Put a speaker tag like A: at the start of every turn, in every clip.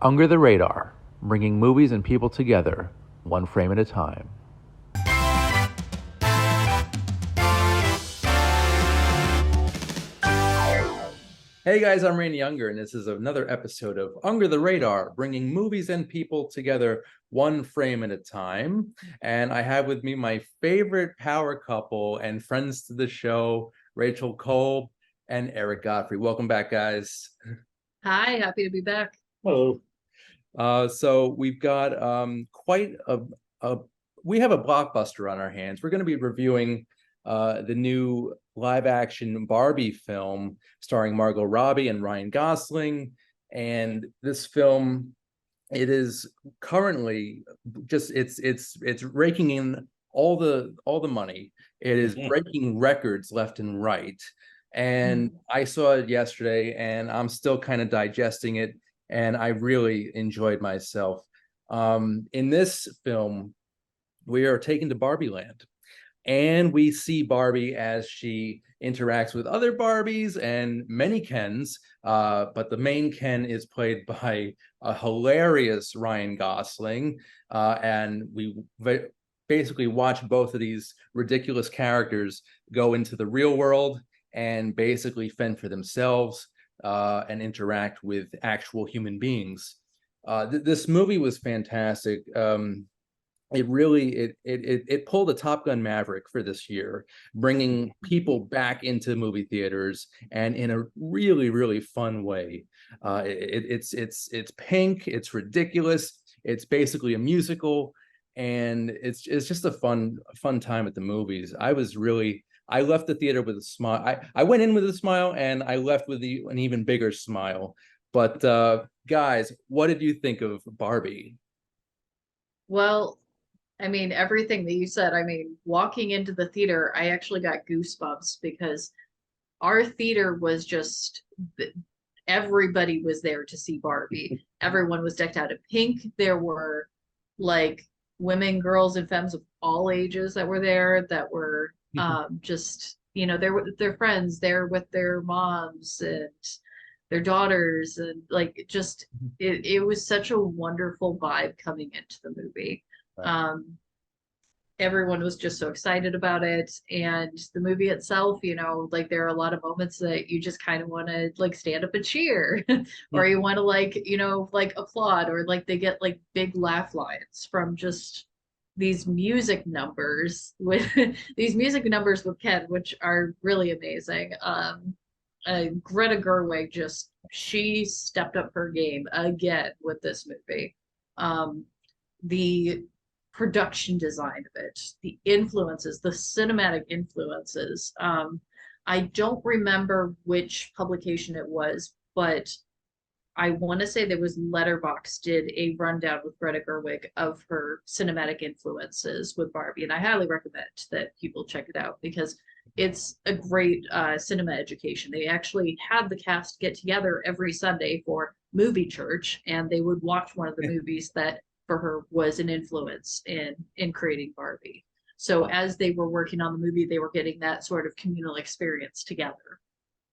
A: Under the Radar, bringing movies and people together, one frame at a time. Hey guys, I'm Randy Unger, and this is another episode of Under the Radar, bringing movies and people together one frame at a time. And I have with me my favorite power couple and friends to the show, Rachel Kolb and Eric Godfrey. Welcome back, guys.
B: Hi, happy to be back.
C: Hello.
A: So we've got quite a we have a blockbuster on our hands. We're going to be reviewing the new live action Barbie film starring Margot Robbie and Ryan Gosling. And this film, it is currently just it's raking in all the money. It is breaking records left and right. And I saw it yesterday, and I'm still kind of digesting it, and I really enjoyed myself. In this film, we are taken to Barbie Land, and we see Barbie as she interacts with other Barbies and many Kens, but the main Ken is played by a hilarious Ryan Gosling, and we basically watch both of these ridiculous characters go into the real world and basically fend for themselves and interact with actual human beings. This movie was fantastic. It pulled a Top Gun Maverick for this year, bringing people back into movie theaters and in a really fun way. It's pink, it's ridiculous, it's basically a musical, and it's just a fun time at the movies. I left the theater with a smile. I went in with a smile and I left with an even bigger smile. But guys, what did you think of Barbie?
B: Well, I mean, everything that you said, I mean, walking into the theater, I actually got goosebumps because our theater was just everybody was there to see Barbie. Everyone was decked out in pink. There were like women, girls, and femmes of all ages that were there that were just, they're with their friends, they're with their moms and their daughters, and like just it was such a wonderful vibe coming into the movie. Um, Everyone was just so excited about it, and the movie itself, like there are a lot of moments that you just kind of want to like stand up and cheer or you want to like applaud, or like they get like big laugh lines from just these music numbers with these music numbers with Ken, which are really amazing. Greta Gerwig, just she stepped up her game again with this movie. The production design of it, the influences, the cinematic influences. I don't remember which publication it was, but I want to say there was Letterbox did a rundown with Greta Gerwig of her cinematic influences with Barbie, and I highly recommend that people check it out because it's a great cinema education. They actually had the cast get together every Sunday for movie church, and they would watch one of the movies that for her was an influence in creating Barbie. So as they were working on the movie, they were getting that sort of communal experience together.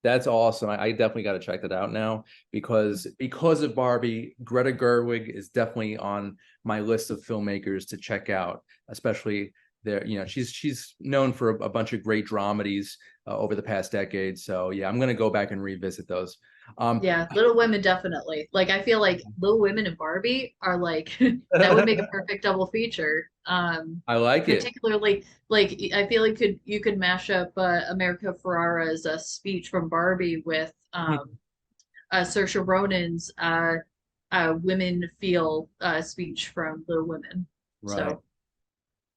A: That's awesome. I definitely got to check that out now because of Barbie. Greta Gerwig is definitely on my list of filmmakers to check out, especially there. She's known for a bunch of great dramedies over the past decade. So yeah, I'm gonna go back and revisit those.
B: Yeah, Little Women definitely. Like I feel like Little Women and Barbie are like that would make a perfect double feature.
A: I like it.
B: Particularly like I feel like you could mash up America Ferrera's speech from Barbie with Saoirse Ronan's women feel speech from Little Women.
A: Right.
B: So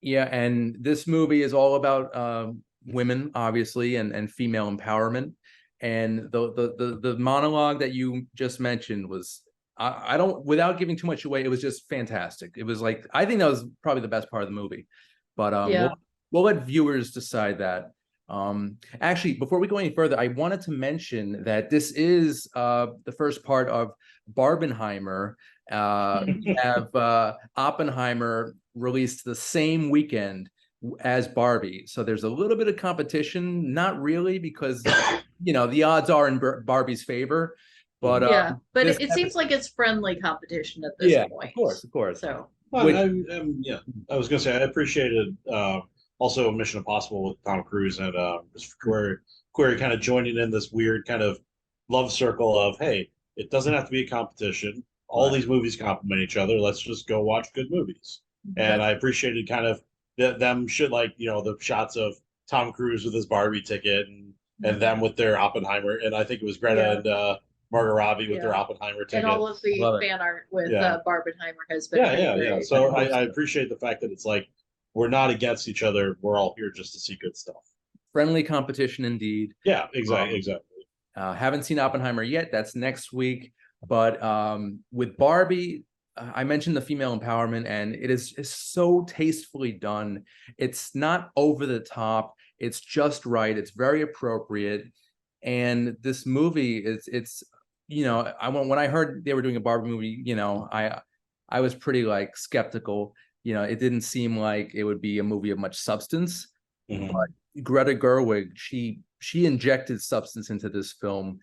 A: Yeah, and this movie is all about women, obviously, and female empowerment. And the monologue that you just mentioned was I don't without giving too much away, it was just fantastic. It was like I think that was probably the best part of the movie. But
B: yeah.
A: we'll let viewers decide that. Actually, before we go any further, I wanted to mention that this is the first part of Barbenheimer. We have Oppenheimer released the same weekend as Barbie, so there's a little bit of competition. Not really, because the odds are in Barbie's favor, But
B: Yeah, but
A: this
B: it seems like it's friendly competition at this
A: yeah,
B: point.
A: of course.
B: So
C: Well,
A: Which
C: yeah, I was gonna say I appreciated also Mission Impossible with Tom Cruise and Query kind of joining in this weird kind of love circle of, hey, it doesn't have to be a competition. All
A: right,
C: these movies complement each other. Let's just go watch good movies. And
A: that's
C: I appreciated kind of them shit, like, the shots of Tom Cruise with his Barbie ticket, and them with their Oppenheimer, and I think it was Greta
B: yeah,
C: and Margot Robbie with their
B: yeah.
C: Oppenheimer
B: And
C: ticket.
B: all of
A: I
B: the
A: love it.
B: fan art with
C: Yeah.
B: Barbenheimer has been
C: Yeah,
B: pretty
C: yeah, yeah.
B: great.
A: I
C: So
A: hope
C: I
A: so.
C: appreciate the fact that it's like we're not against each other. We're all here just to see good stuff.
A: Friendly competition indeed.
C: Yeah, exactly,
A: Um,
C: exactly.
A: haven't seen Oppenheimer yet. That's next week. But with Barbie, I mentioned the female empowerment, and is so tastefully done. It's not over the top. It's just right. It's very appropriate. And this movie it's when I heard they were doing a Barbie movie, I was pretty like skeptical. It didn't seem like it would be a movie of much substance.
C: Mhm.
A: But Greta Gerwig, she injected substance into this film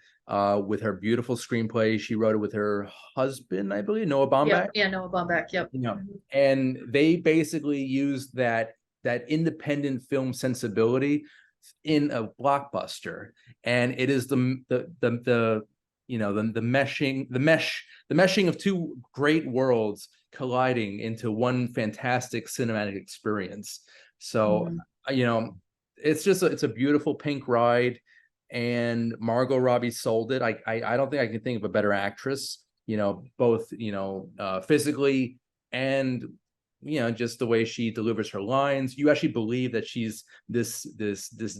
A: with her beautiful screenplay. She wrote it with her husband, I believe, Noah Baumbach.
B: Yep, yeah, Noah Baumbach, yep.
A: And they basically used that independent film sensibility in a blockbuster, and it is the meshing of two great worlds colliding into one fantastic cinematic experience. So
B: Mhm.
A: it's a beautiful pink ride, and Margot Robbie sold it. I don't think I can think of a better actress, both physically and just the way she delivers her lines. You actually believe that she's this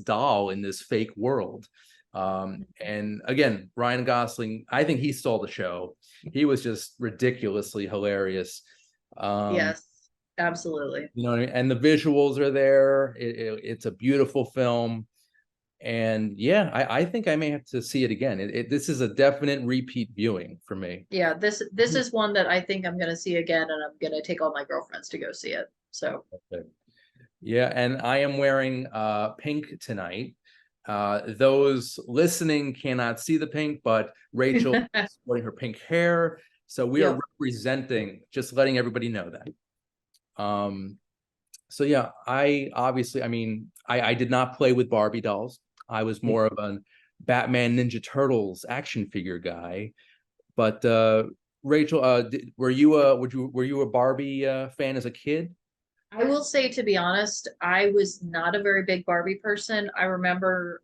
A: doll in this fake world. And again, Ryan Gosling, I think he stole the show. He was just ridiculously hilarious. um
B: Yes, absolutely.
A: what I mean? And the visuals are there. It's a beautiful film. And yeah, I think I may have to see it again. This is a definite repeat viewing for me.
B: Yeah, this is one that I think I'm gonna see again, and I'm gonna take all my girlfriends to go see it. So
A: Yeah, and I am wearing pink tonight. Those listening cannot see the pink, but Rachel is sporting her pink hair. So we are
B: yep.
A: representing, just letting everybody know that. So yeah, I did not play with Barbie dolls. I was more of a Batman Ninja Turtles action figure guy. But Rachel, were you a Barbie fan as a kid?
B: I will say, to be honest, I was not a very big Barbie person. I remember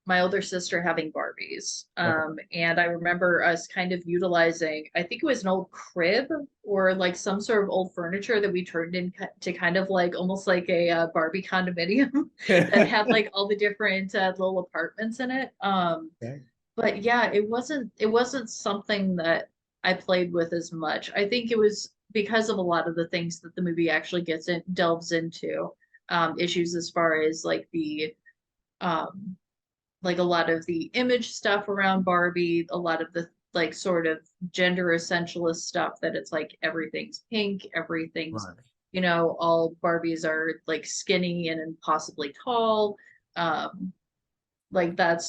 B: my older sister having Barbies.
A: Okay.
B: And I remember us kind of utilizing, I think it was an old crib or like some sort of old furniture that we turned into kind of like almost like a Barbie condominium that had like all the different little apartments in it.
A: Okay.
B: But yeah, it wasn't something that I played with as much. I think it was because of a lot of the things that the movie actually delves into, issues as far as um like a lot of the image stuff around Barbie, a lot of the like sort of gender essentialist stuff that it's like everything's pink, everything's,
A: Right.
B: all Barbies are like skinny and impossibly tall. Um, like that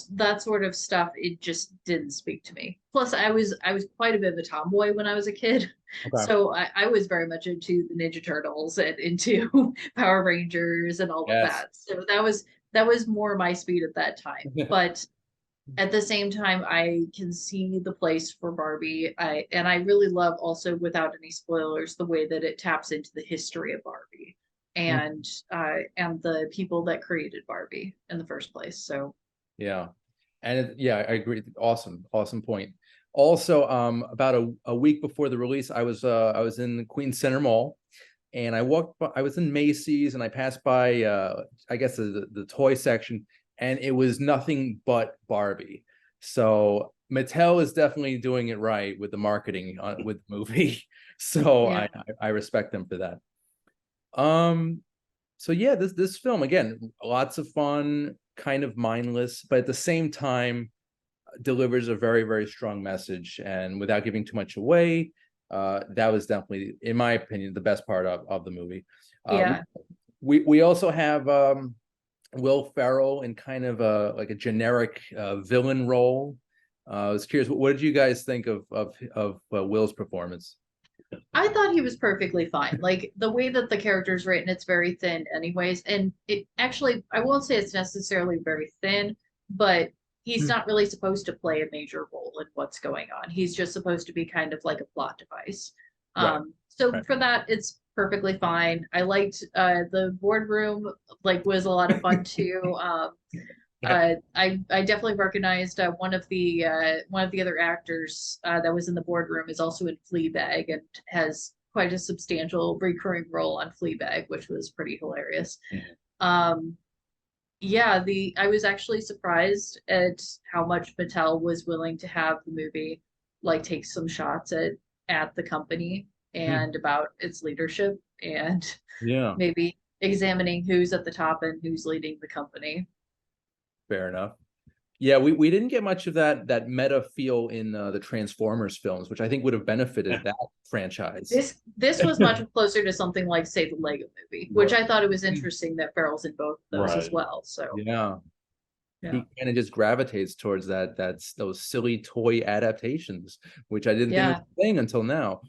B: sort of stuff, it just didn't speak to me. Plus I was quite a bit of a tomboy when I was a kid.
A: Okay.
B: So I was very much into the Ninja Turtles and into Power Rangers and all of
A: Yes.
B: that. So that was more my speed at that time. But at the same time, I can see the place for Barbie. I really love, also without any spoilers, the way that it taps into the history of Barbie and the people that created Barbie in the first place. So
A: Yeah. And yeah, I agree. Awesome, awesome point. Also, about a week before the release, I was in the Queens Center Mall, and I was in Macy's, and I passed by I guess the toy section, and it was nothing but Barbie. So Mattel is definitely doing it right with the marketing with the movie. So
B: yeah.
A: I respect them for that. Um, so yeah, this film, again, lots of fun, kind of mindless, but at the same time delivers a very, very strong message. And without giving too much away, that was definitely, in my opinion, the best part of the movie.
B: Yeah.
A: We also have Will Ferrell in kind of a like a generic villain role. I was curious, what did you guys think of Will's performance?
B: I thought he was perfectly fine. Like the way that the character's written, it's very thin, anyways. And it actually, I won't say it's necessarily very thin, but he's
A: Hmm.
B: not really supposed to play a major role in what's going on. He's just supposed to be kind of like a plot device.
A: Right,
B: So
A: right.
B: for that, it's perfectly fine. I liked the boardroom, like was a lot of fun too. I definitely recognized one of the other actors that was in the boardroom is also in Fleabag and has quite a substantial recurring role on Fleabag, which was pretty hilarious.
C: Mhm.
B: Um, yeah, the I was actually surprised at how much Mattel was willing to have the movie like take some shots at the company
A: Hmm.
B: and about its leadership and
A: Yeah,
B: maybe examining who's at the top and who's leading the company.
A: fair enough. Yeah, we didn't get much of that meta feel in the Transformers films, which I think would have benefited that franchise.
B: This was much closer to something like, say, the Lego Movie, which
C: Right.
B: I thought it was interesting that Farrell's in both of those as
C: Right.
B: well. So
A: Yeah,
B: yeah,
A: he kind of just gravitates towards that's those silly toy adaptations, which I didn't think was
B: yeah,
A: a thing until now.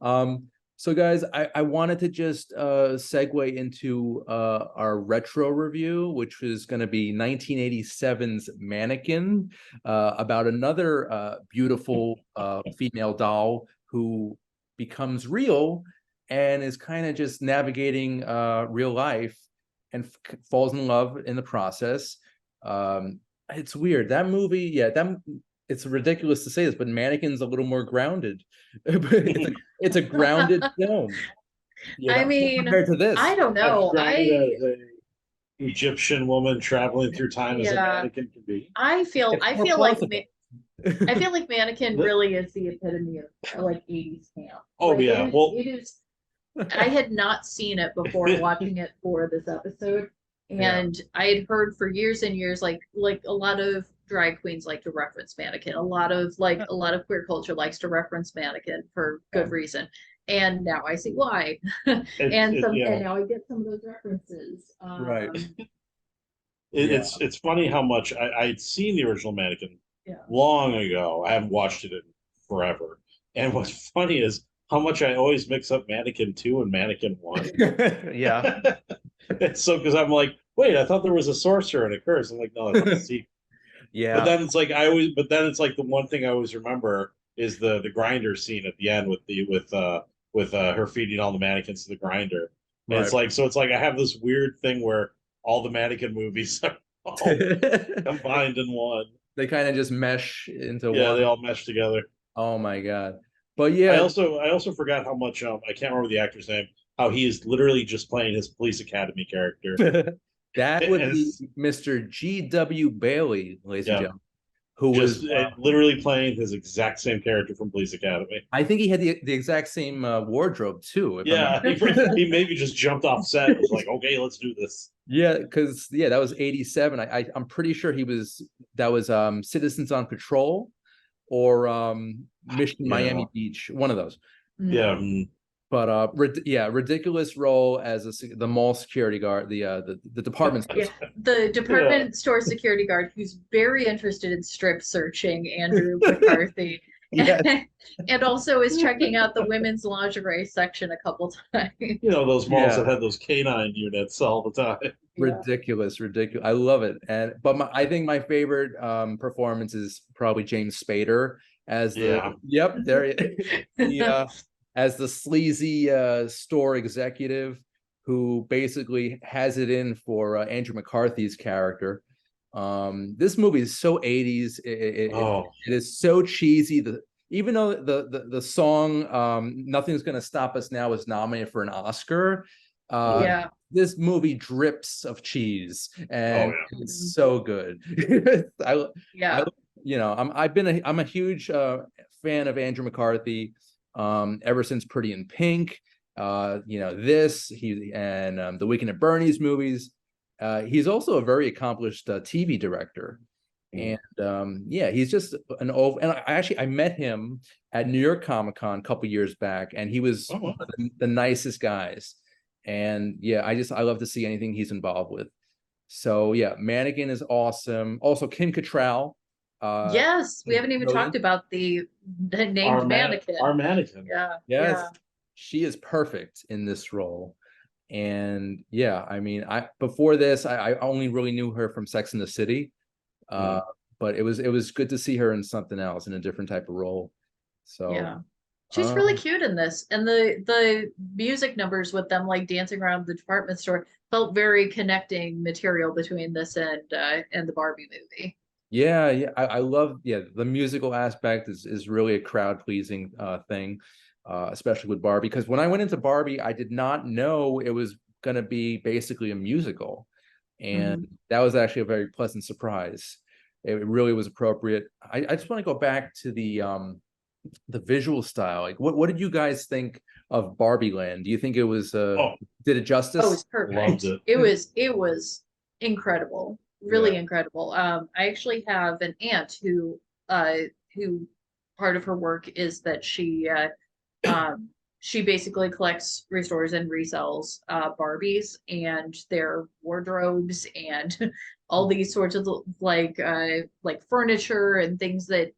A: Um, so guys, I wanted to just segue into our retro review, which is going to be 1987's Mannequin, about another beautiful female doll who becomes real and is kind of just navigating real life and falls in love in the process. It's weird. That movie, yeah, that it's ridiculous to say this, but Mannequin's a little more grounded. It's a grounded film,
B: I mean,
A: compared to
B: I
A: this.
B: don't
C: As
B: know.
C: grounded as a Egyptian woman traveling through time as a
B: Yeah,
C: mannequin can be.
A: It's
B: I
A: more
B: feel like
A: plausible.
B: I feel like Mannequin
C: The-
B: really is the epitome of like 80s camp.
C: oh
B: Like
C: yeah, well,
B: it is I had not seen it before watching it for this episode,
A: Yeah,
B: and I had heard for years and years like a lot of drag queens like to reference Mannequin. A lot of queer culture likes to reference Mannequin for
A: yeah,
B: good reason. And now I see why.
C: yeah,
B: And now I get some of those references.
A: right. Yeah.
C: it's funny how much I'd seen the original Mannequin
B: Yeah.
C: long ago. I haven't watched it in forever. And what's funny is how much I always mix up Mannequin 2 and Mannequin 1.
A: Yeah.
C: It's so because I'm like, wait, I thought there was a sorcerer and a curse. I'm like, no, that's the sequel. But
A: Yeah.
C: then it's like but then it's like the one thing I always remember is the grinder scene at the end with her feeding all the mannequins to the grinder. And it's
A: Right.
C: like so it's like I have this weird thing where all the mannequin movies are all combined in one.
A: They kind of just mesh into
C: Yeah,
A: one.
C: they all mesh together.
A: Oh my God. But yeah,
C: I also forgot how much I can't remember the actor's name. How he is literally just playing his police academy character.
A: that
C: And
A: would be
C: it's
A: Mr. G.W. Bailey, ladies and
C: yeah,
A: gentlemen, who
C: just
A: was
C: literally playing his exact same character from Police Academy.
A: I think he had the exact same wardrobe too, if I'm not.
C: Yeah, he maybe just jumped off set and was like, okay, let's do this.
A: Yeah, because yeah, that was 87. I'm pretty sure that was Citizens on Patrol or Mission
C: Yeah.
A: Miami Beach, one of those.
C: Yeah.
B: Mm.
A: But yeah, ridiculous role as the mall security guard, the department store.
B: Yeah, the
C: Yeah.
B: department store security guard who's very interested in strip searching Andrew McCarthy.
A: Yes.
B: And also is checking out the women's lingerie section a couple times.
C: You know, those malls
A: Yeah.
C: that had those canine units all the time.
B: Yeah.
A: Ridiculous. I love it. I think my favorite performance is probably James Spader as
C: Yeah.
A: the as the sleazy store executive who basically has it in for Andrew McCarthy's character. This movie is so 80s.
C: Oh,
A: It is so cheesy. Even though the song "Nothing's Gonna Stop Us Now" was nominated for an Oscar,
B: Yeah.
A: this movie drips of cheese, and
C: oh yeah.
A: it's so good. I,
B: Yeah.
A: I'm a huge fan of Andrew McCarthy ever since Pretty in Pink. The Weekend at Bernie's movies. He's also a very accomplished TV director. And yeah, he's just an old. And I met him at New York Comic Con a couple years back, and he was
C: Oh,
A: one of the nicest guys. And yeah, I love to see anything he's involved with. So yeah, Mannequin is awesome. Also, Kim Cattrall
B: Yes, we
A: is
B: haven't even talked
A: brilliant.
B: about the named Mannequin.
C: Our mannequin.
B: Yeah,
A: Yes,
B: yeah.
A: she is perfect in this role. And yeah, I mean, I before this, I only really knew her from Sex and the City. Uh,
C: Mm.
A: but it was good to see her in something else, in a different type of role. So,
B: Yeah. She's really
A: um,
B: cute in this. And the music numbers with them like dancing around the department store felt very connecting material between this and the Barbie movie.
A: yeah, yeah, I love, yeah, the musical aspect is really a crowd pleasing thing, especially with Barbie. Because when I went into Barbie, I did not know it was going to be basically a musical, and
B: Mhm.
A: that was actually a very pleasant surprise. It really was appropriate. I just want to go back to the visual style. Like, what did you guys think of Barbie Land? Do you think it was
C: Oh,
A: did it
B: Oh,
A: justice?
B: it's
C: loved
B: perfect.
C: it.
B: It was incredible,
C: Yeah.
B: really incredible. I actually have an aunt uh who part of her work is that she basically collects, restores, and resells Barbies and their wardrobes and all these sorts of like furniture and things that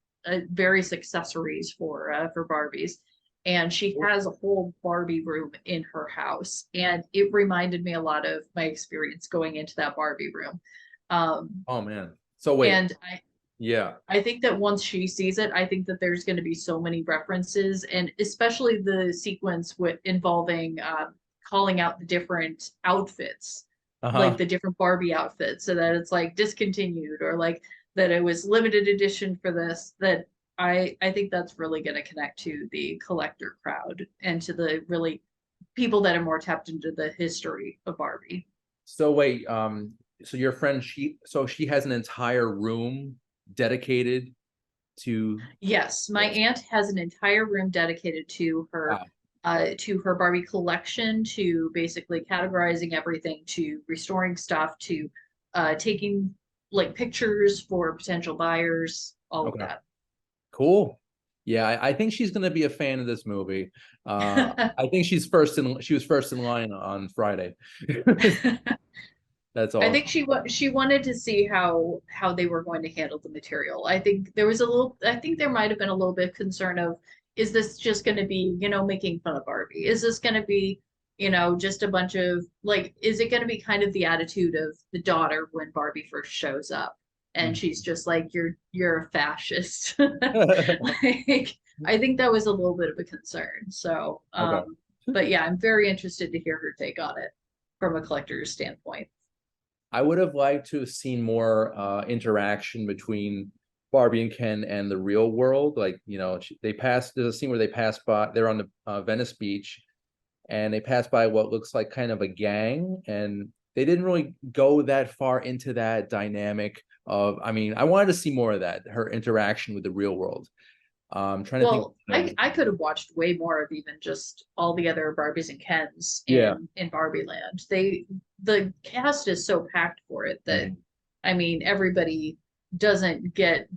B: various accessories for Barbies. And she has a whole Barbie room in her house, and it reminded me a lot of my experience going into that Barbie room. Um,
A: Oh man. So wait,
B: and
A: yeah.
B: I think that once she sees it, I think that there's going to be so many references, and especially the sequence with involving calling out the different outfits, like
A: Uh-huh.
B: the different Barbie outfits, so that it's like discontinued or like that it was limited edition for this. That I think that's really going to connect to the collector crowd and to the really people that are more tapped into the history of Barbie.
A: So wait, so your friend, she has an entire room dedicated to
B: Yes, my
A: this.
B: aunt has an entire room dedicated
A: Wow.
B: to her Barbie collection, to basically categorizing everything, to restoring stuff, to taking like pictures for potential buyers, all of
A: Okay.
B: that.
A: Cool. Yeah, I think she's gonna be a fan of this movie. I think she was first in line on Friday. That's
B: I think
A: awesome.
B: she wanted to see how they were going to handle the material. I think there was a little. I think there might have been a little bit of concern of, is this just going to be, making fun of Barbie? Is this going to be, just a bunch of like, is it going to be kind of the attitude of the daughter when Barbie first shows up, and she's just like, you're a fascist. Like, I think that was a little bit of a concern. So,
A: Okay.
B: but yeah, I'm very interested to hear her take on it from a collector's standpoint.
A: I would have liked to have seen more interaction between Barbie and Ken and the real world. Like, they passed, there's a scene where they pass by, they're on the Venice beach, and they pass by what looks like kind of a gang. And they didn't really go that far into that dynamic of, I mean, I wanted to see more of that, her interaction with the real world. Trying to think.
B: Well, I could have watched way more of even just all the other Barbies and Kens
A: Yeah.
B: in Barbie Land. The cast is so packed for it that
C: Mhm.
B: I mean everybody doesn't get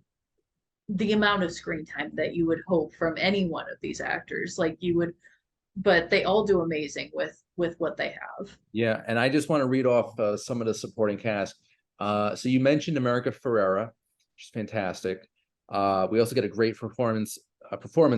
B: the amount of screen time that you would hope from any one of these actors. Like you would, but they all do amazing with what they have.
A: Yeah, and I just want to read off some of the supporting cast. So you mentioned America Ferrera, she's fantastic. We also get a great performance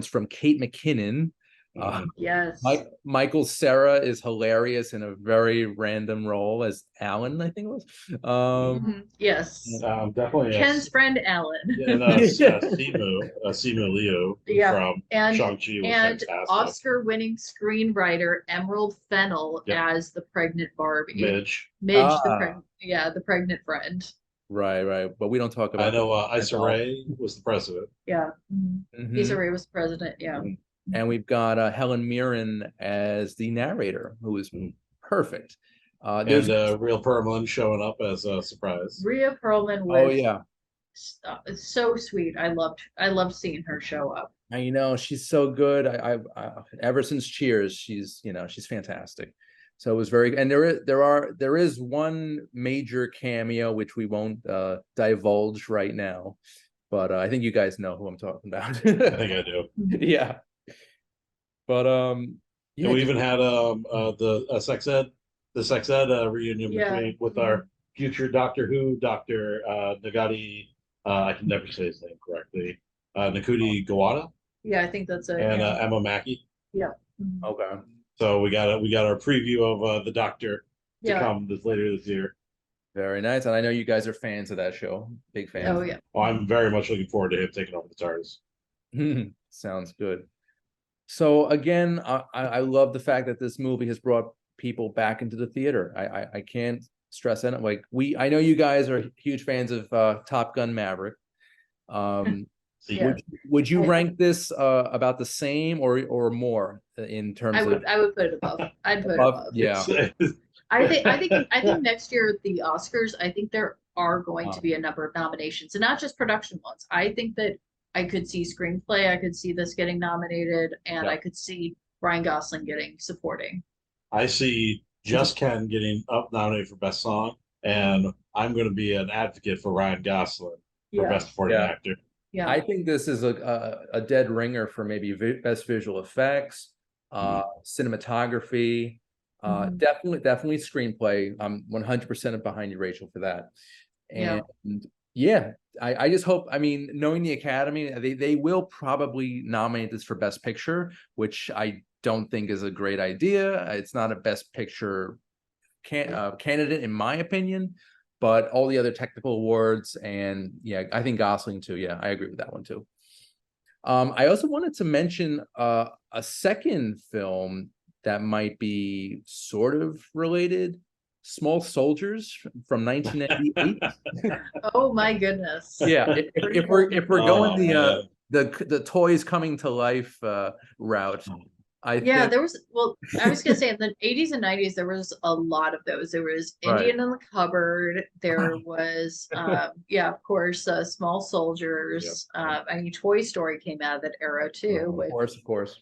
A: from Kate McKinnon. Uh,
C: Mhm.
B: Yes.
A: Michael Cera is hilarious in a very random role as Alan, I think it was.
B: Yes.
C: Definitely
B: Ken's friend Alan.
C: and
A: Yeah.
C: Simu Liu
B: Yeah,
C: from
B: and
C: Shang-Chi was
B: and
C: fantastic.
B: Oscar-winning screenwriter Emerald Fennell
C: Yep,
B: as the pregnant Barbie.
C: Midge.
B: Midge,
A: Ah,
B: the pregnant friend.
A: right, right. But we don't talk
C: I
A: about the
C: know
A: at
C: Issa
A: all.
C: Rae was the president.
B: Yeah. Issa
A: Mhm.
B: Rae was president. Yeah.
C: Mhm.
A: And we've got Helen Mirren as the narrator, who is
C: Mhm.
A: perfect. There's
C: And Real Perlman showing up as a surprise.
B: Rhea Perlman
A: Oh
B: was
A: yeah,
B: so sweet. I loved seeing her show up.
A: and she's so good. I ever since Cheers, she's fantastic. So it was very, and there is one major cameo which we won't divulge right now, but I think you guys know who I'm talking about.
C: I think I do.
A: Yeah, but
C: And
A: yeah,
C: we
A: just
C: even had the sex ed reunion
B: Yeah.
C: with our future Doctor Who, Dr. Nagati I can never say his name correctly. Nakuti Gawada
B: Yeah, I think that's it.
C: and
B: Yeah.
C: Emma Mackey.
B: Yeah. Mhm.
A: Okay.
C: So we got our preview of the Doctor to
B: Yeah.
C: come this later this year.
A: Very nice. And I know you guys are fans of that show. Big fans.
B: Oh yeah.
C: Well, I'm very much looking forward to him taking over the TARDIS.
A: Sounds good. So again, I love the fact that this movie has brought people back into the theater. I can't stress it. Like I know you guys are huge fans of Top Gun Maverick.
C: See,
B: Yeah.
A: Would you
B: I-
A: rank this about the same or more in terms of
B: I would put it above. I'd put it
A: above?
B: above.
A: Yeah.
B: I think next year at the Oscars, I think there are going to be a number of nominations, and not just production ones. I think that I could see screenplay, I could see this getting nominated, and
A: Yeah.
B: I could see Ryan Gosling getting supporting.
C: I see Just Ken getting up nominated for Best Song, and I'm going to be an advocate for Ryan Gosling for
B: Yeah.
C: Best Supporting
A: Yeah.
C: Actor.
B: Yeah.
A: I think this is a dead ringer for maybe best visual effects, cinematography,
B: Mhm.
A: definitely screenplay. I'm 100% behind you, Rachel, for that.
B: Yeah.
A: And yeah, I just hope, I mean, knowing the Academy, they will probably nominate this for Best Picture, which I don't think is a great idea. It's not a Best Picture candidate, in my opinion, but all the other technical awards, and yeah, I think Gosling too. Yeah, I agree with that one too. I also wanted to mention a second film that might be sort of related, Small Soldiers from 1998.
B: Oh my goodness.
A: Yeah, if we're going
C: Oh,
A: the toys coming to life route, I
B: Yeah,
A: think
B: there was, well, I was gonna say in the 80s and 90s there was a lot of those. There was
A: Right.
B: Indian in the Cupboard, there was yeah, of course, Small Soldiers. I mean Toy Story came out of that era too,
C: Of
B: which
A: of course.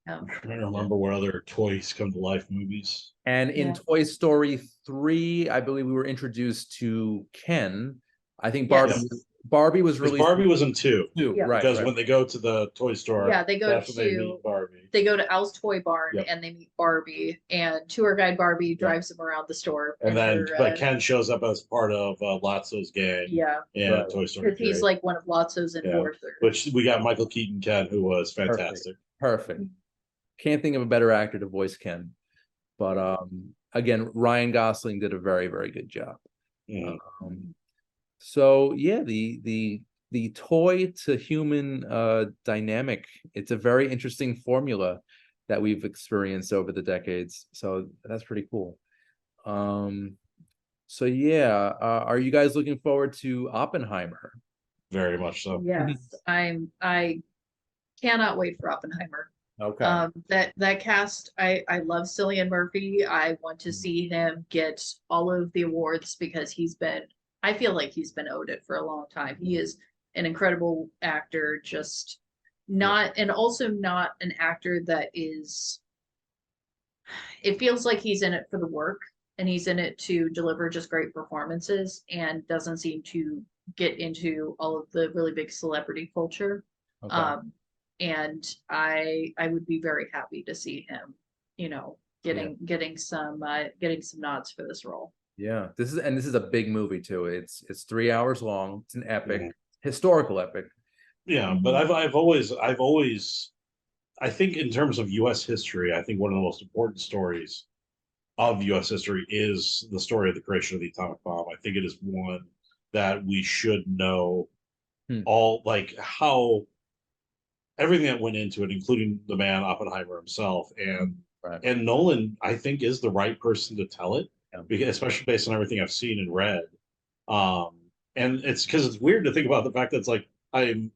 B: um,
C: I'm trying to remember what other toys come to life movies.
A: And in
B: Yeah.
A: Toy Story 3, I believe we were introduced to Ken. I think
B: Yes.
A: Barbie was
C: Because
A: released
C: Barbie was in two.
A: too.
B: Yeah.
A: Right,
C: Because
A: right.
C: when they go to the toy store,
B: Yeah, they go
C: that's when they
B: to
C: meet Barbie.
B: they go to Al's Toy Barn
C: Yep.
B: and they meet Barbie, and tour guide Barbie drives them around the store.
C: And then,
B: her,
C: but Ken shows up as part of Lotso's gang
B: yeah,
C: in
A: Right.
C: Toy Story
B: because he's
C: 3,
B: like one of Lotso's enforcers.
C: which we got Michael Keaton Ken, who was fantastic.
A: Perfect. Can't think of a better actor to voice Ken. But again, Ryan Gosling did a very, very good job.
C: Mhm.
A: So yeah, the toy to human dynamic, it's a very interesting formula that we've experienced over the decades. So that's pretty cool. So yeah, are you guys looking forward to Oppenheimer?
C: Very much so.
B: Yes, I cannot wait for Oppenheimer.
A: Okay.
B: That cast, I love Cillian Murphy. I want to see him get all of the awards because I feel like he's been owed it for a long time. He is an incredible actor, just not, and also not an actor that is, it feels like he's in it for the work and he's in it to deliver just great performances and doesn't seem to get into all of the really big celebrity culture.
A: Okay.
B: And I would be very happy to see him, you know, getting some nods for this role.
A: Yeah, this is a big movie too. It's 3 hours long. It's an epic,
C: Mhm.
A: historical epic.
C: Yeah, but I've always I think in terms of U.S. history, I think one of the most important stories of U.S. history is the story of the creation of the atomic bomb. I think it is one that we should know all, like how everything that went into it, including the man Oppenheimer himself,
A: Right.
C: and Nolan, I think, is the right person to tell it,
A: Yeah.
C: because especially based on everything I've seen and read. Um, and it's because it's weird to think about the fact that it's like I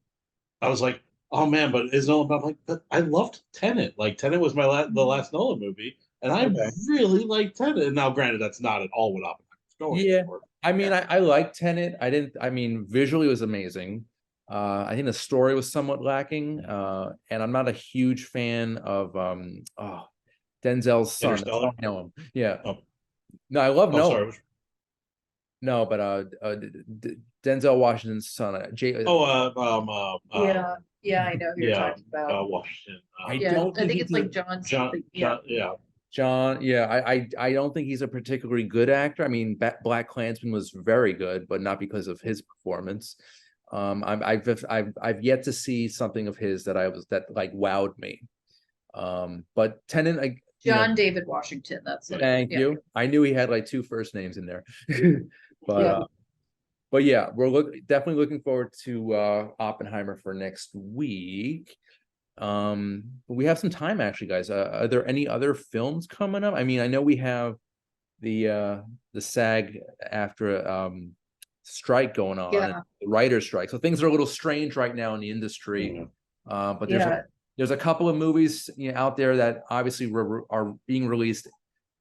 C: was like, oh man, but is Nolan? But I'm like, but I loved Tenet. Like Tenet was the last Nolan movie, and I
A: Okay.
C: really liked Tenet. And now, granted, that's not at all what Oppenheimer's going
A: Yeah,
C: for.
A: I mean, I like Tenet. I mean, visually it was amazing. I think the story was somewhat lacking. And I'm not a huge fan of Denzel's son. That's how
C: Interstellar.
A: I know him. Yeah.
C: Oh,
A: No, I love
C: oh,
A: Nolan.
C: sorry.
A: No, but Denzel Washington's son,
B: Yeah, yeah, I know who you're
C: yeah,
B: talking about.
C: Washington.
A: I
B: Yeah,
A: don't
B: I
A: think
B: think
A: he's
B: it's like
A: a
B: John
C: John,
B: something. Yeah.
C: yeah.
A: John. Yeah, I don't think he's a particularly good actor. I mean, Black Klansman was very good, but not because of his performance. I've yet to see something of his that like wowed me. But Tennant,
B: John David Washington, that's it.
A: thank
B: Yeah.
A: you. I knew he had like two first names in there. But
B: Yeah.
A: but yeah, we're definitely looking forward to Oppenheimer for next week. But we have some time actually, guys. Are there any other films coming up? I mean, I know we have the SAG after strike going on,
B: Yeah.
A: the writer's strike. So things are a little strange right now in the industry. But there's a couple of movies out there that obviously are being released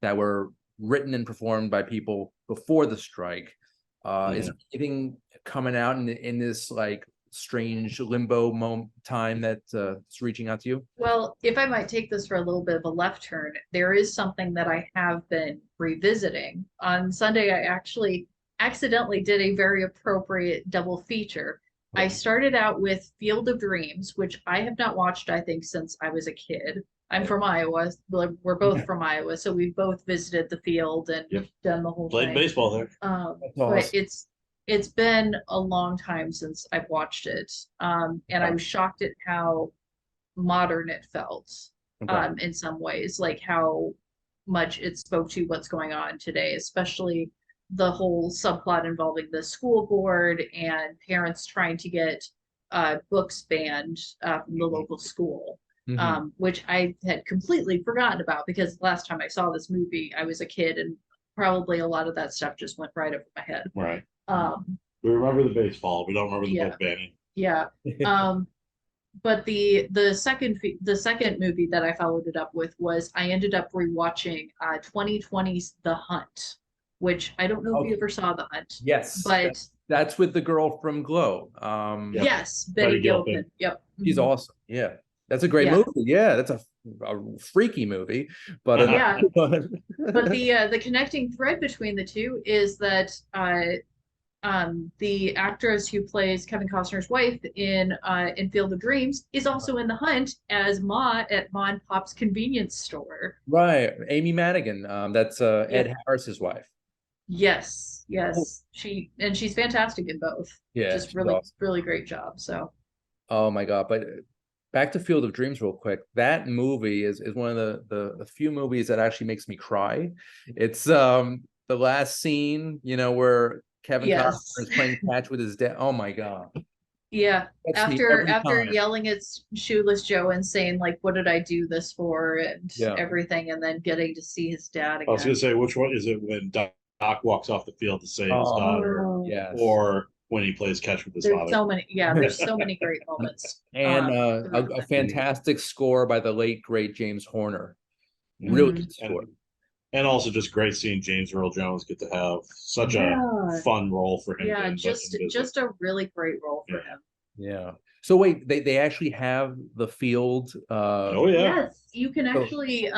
A: that were written and performed by people before the strike. Is there anything coming out in this like strange limbo time that is reaching out to you?
B: Well, if I might take this for a little bit of a left turn, there is something that I have been revisiting. On Sunday, I actually accidentally did a very appropriate double feature. I started out with Field of Dreams, which I have not watched, I think, since I was a kid. I'm from Iowa. We're both from Iowa, so we've both visited the field and done the whole
C: Played
B: thing.
C: baseball there.
B: But it's been a long time since I've watched it. And I was shocked at how modern it felt in some ways, like how much it spoke to what's going on today, especially the whole subplot involving the school board and parents trying to get books banned from the local school, which I had completely forgotten about because last time I saw this movie, I was a kid and probably a lot of that stuff just went right over my head.
C: Right. We remember the baseball. We don't remember the book banning.
B: Yeah. But the second movie that I followed it up with was I ended up rewatching 2020's The Hunt, which I don't know if you ever saw The Hunt.
A: Yes,
B: but
A: that's with the girl from Glow.
B: Yes, Betty Gilpin. Yep,
A: she's awesome. Yeah, that's a great movie. Yeah, that's a freaky movie, but
B: but the connecting thread between the two is that the actress who plays Kevin Costner's wife in Field of Dreams is also in The Hunt as Ma at Ma and Pop's convenience store.
A: Right, Amy Madigan. That's Ed Harris's wife.
B: Yes, she's fantastic in both.
A: Yeah,
B: just really awesome. Really great job. So,
A: oh my God! But back to Field of Dreams real quick. That movie is one of the few movies that actually makes me cry. It's the last scene, where Kevin Costner is playing catch with his dad. Oh my God.
B: Yeah. After yelling at Shoeless Joe and saying like, what did I do this for? And everything, and then getting to see his dad again.
C: I was gonna say, which one is it when Doc walks off the field to save his daughter? Or when he plays catch with his father?
B: There's so many great moments.
A: And a fantastic score by the late great James Horner. Really good score.
C: And also just great seeing James Earl Jones get to have such a fun role for him.
B: Yeah, just a really great role for him.
A: Yeah. So wait, they actually have the field.
B: Yes, you can actually.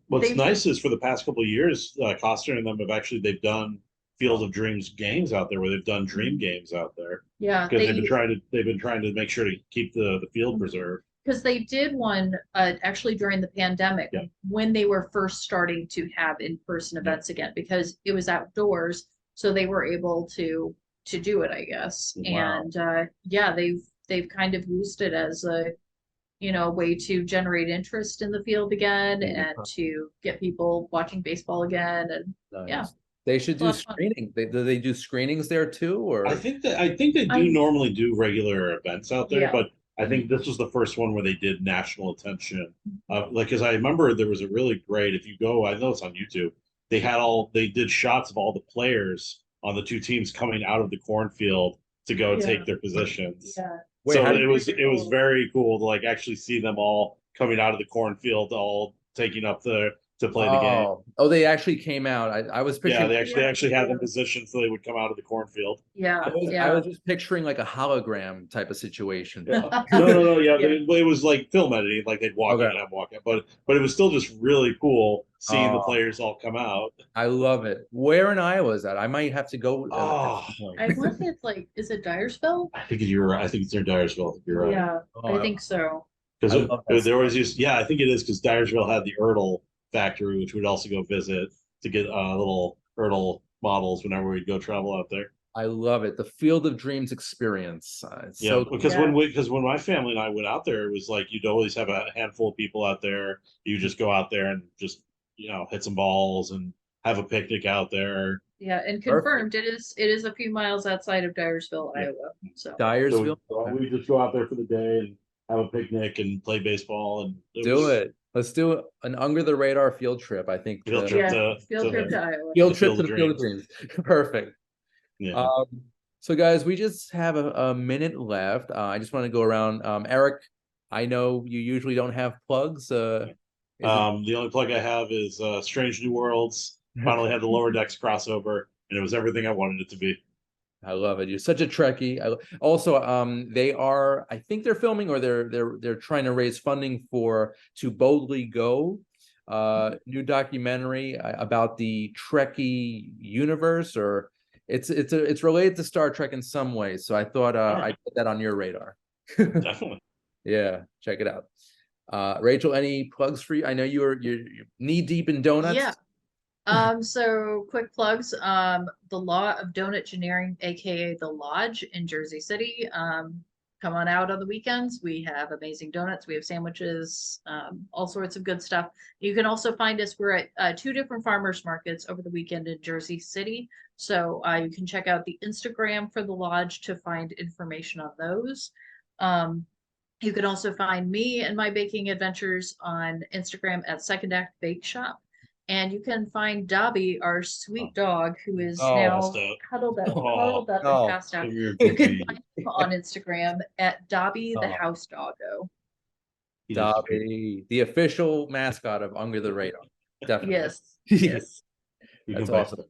C: What's nice is for the past couple of years, Costner and them they've done Field of Dreams games out there where they've done dream games out there.
B: Yeah,
C: because they've been trying to make sure to keep the field preserved.
B: Because they did one actually during the pandemic when they were first starting to have in-person events again, because it was outdoors, so they were able to do it, I guess. Wow. And they've kind of used it as a way to generate interest in the field again and to get people watching baseball again. And
A: they should do screening. Do they do screenings there too? Or
C: I think they do normally do regular events out there, but I think this was the first one where they did national attention. Because I remember there was a really great, if you go, I know it's on YouTube, they did shots of all the players on the two teams coming out of the cornfield to go take their positions. Yeah. So it was very cool to like actually see them all coming out of the cornfield, all taking up to play the game.
A: Oh, they actually came out. I was picturing.
C: Yeah, they actually had them positioned so they would come out of the cornfield.
B: Yeah,
A: I was just picturing like a hologram type of situation.
C: Yeah. No. Yeah, it was like film editing, like they'd walk in and have walk in, but it was still just really cool seeing the players all come out.
A: I love it. Where in Iowa is that? I might have to go.
B: I want it's like, is it Dyersville?
C: I think you're right. I think it's near Dyersville. You're right.
B: Yeah, I think so.
C: Because they always used. Yeah, I think it is because Dyersville had the Ertl factory, which we'd also go visit to get little Ertl models whenever we'd go travel out there.
A: I love it. The Field of Dreams experience. It's
C: Yeah,
A: so
C: because
B: Yeah.
C: when my family and I went out there, it was like you'd always have a handful of people out there. You just go out there and just hit some balls and have a picnic out there.
B: Yeah, and
A: perfect.
B: confirmed it is a few miles outside of Dyersville,
C: Yeah.
B: Iowa. So
C: So
A: Dyersville.
C: we just go out there for the day and have a picnic and play baseball, and
A: Do it. Let's do an under the radar field trip. I think
C: Field trip
B: yeah,
C: to
B: field trip to Iowa.
A: field
C: the
A: trip
C: Field
A: to
C: of
A: the Field of
C: Dreams.
A: Dreams. Perfect.
C: Yeah.
A: So guys, we just have a minute left. I just want to go around. Eric, I know you usually don't have plugs.
C: The only plug I have is Strange New Worlds. Finally had the Lower Decks crossover, and it was everything I wanted it to be.
A: I love it. You're such a Trekkie. Also, they are. I think they're filming, or they're trying to raise funding for To Boldly Go, new documentary about the Trekkie universe, or it's related to Star Trek in some ways. So I thought I'd put that on your radar.
C: Definitely.
A: Yeah, check it out. Rachel, any plugs for you? I know you're knee deep in donuts.
B: Yeah. So quick plugs. The Law of Donut Engineering, aka The Lodge in Jersey City. Come on out on the weekends. We have amazing donuts. We have sandwiches, all sorts of good stuff. You can also find us. We're at 2 different farmers markets over the weekend in Jersey City. So you can check out the Instagram for the Lodge to find information on those. You can also find me and my baking adventures on Instagram at Second Act Bake Shop. And you can find Dobby, our sweet dog, who is now cuddled up and passed out. You can find him on Instagram at Dobby the House Doggo.
A: Dobby, the official mascot of Under the Radar. Definitely.
B: Yes. Yes.
A: That's awesome.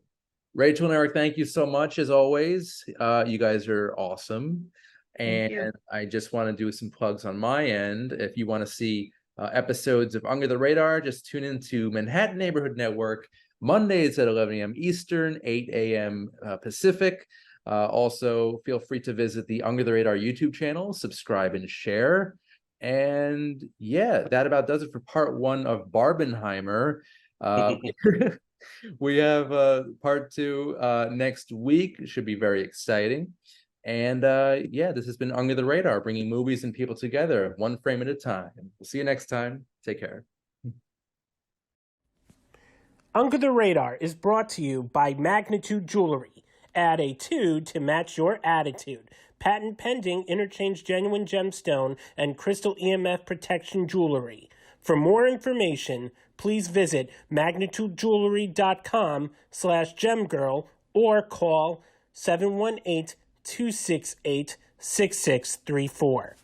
A: Rachel and Eric, thank you so much as always. You guys are awesome. And I just want to do some plugs on my end. If you want to see episodes of Under the Radar, just tune into Manhattan Neighborhood Network Mondays at 11 a.m. Eastern, 8 a.m. Pacific. Also, feel free to visit the Under the Radar YouTube channel, subscribe and share. And yeah, that about does it for part 1 of Barbenheimer. We have part 2 next week. It should be very exciting. And yeah, this has been Under the Radar, bringing movies and people together, one frame at a time. We'll see you next time. Take care.
D: Under the Radar is brought to you by Magnitude Jewelry. Add a 2 to match your attitude. Patent pending, interchange genuine gemstone and crystal EMF protection jewelry. For more information, please visit magnitudejewelry.com/gemgirl or call 718-268-6634.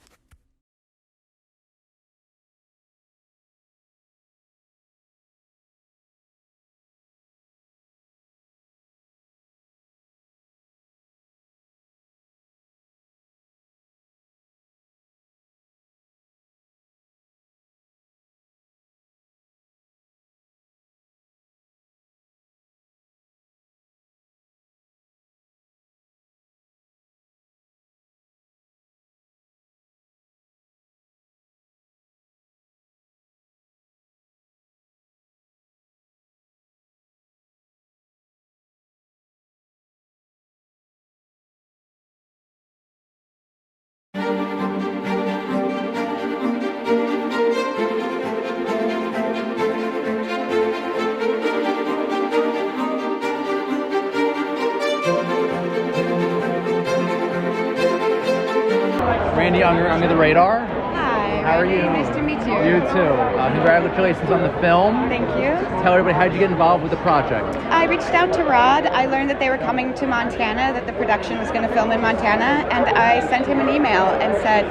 E: Randy, under the radar.
F: Hi,
E: How are
F: Randy.
E: you?
F: Nice to meet you.
E: You too. Congratulations on the film.
F: Thank you.
E: Tell everybody, how did you get involved with the project?
F: I reached out to Rod. I learned that they were coming to Montana, that the production was going to film in Montana, and I sent him an email and said,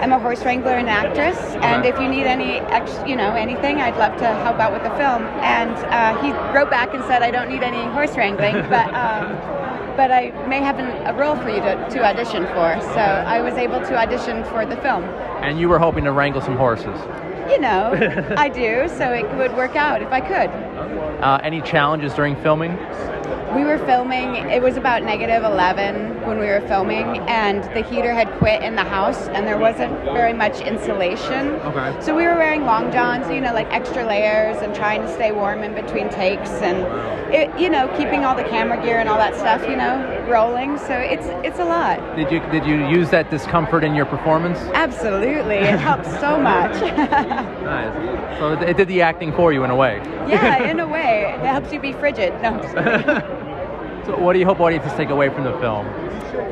F: I'm a horse wrangler and actress, and if you need any, anything, I'd love to help out with the film. And he wrote back and said, I don't need any horse wrangling, but I may have a role for you to audition for. So I was able to audition for the film.
E: And you were hoping to wrangle some horses.
F: You know, I do, so it would work out if I could.
E: Any challenges during filming?
F: We were filming, it was about -11 when we were filming, and the heater had quit in the house, and there wasn't very much insulation.
E: Okay.
F: So we were wearing long johns, like extra layers, and trying to stay warm in between takes, and keeping all the camera gear and all that stuff, rolling. So it's a lot.
E: Did you use that discomfort in your performance?
F: Absolutely, it helps so much.
E: Nice. So it did the acting for you in a way.
F: Yeah, in a way, it helps you be frigid. No, I'm just kidding.
E: So what do you hope audiences take away from the film?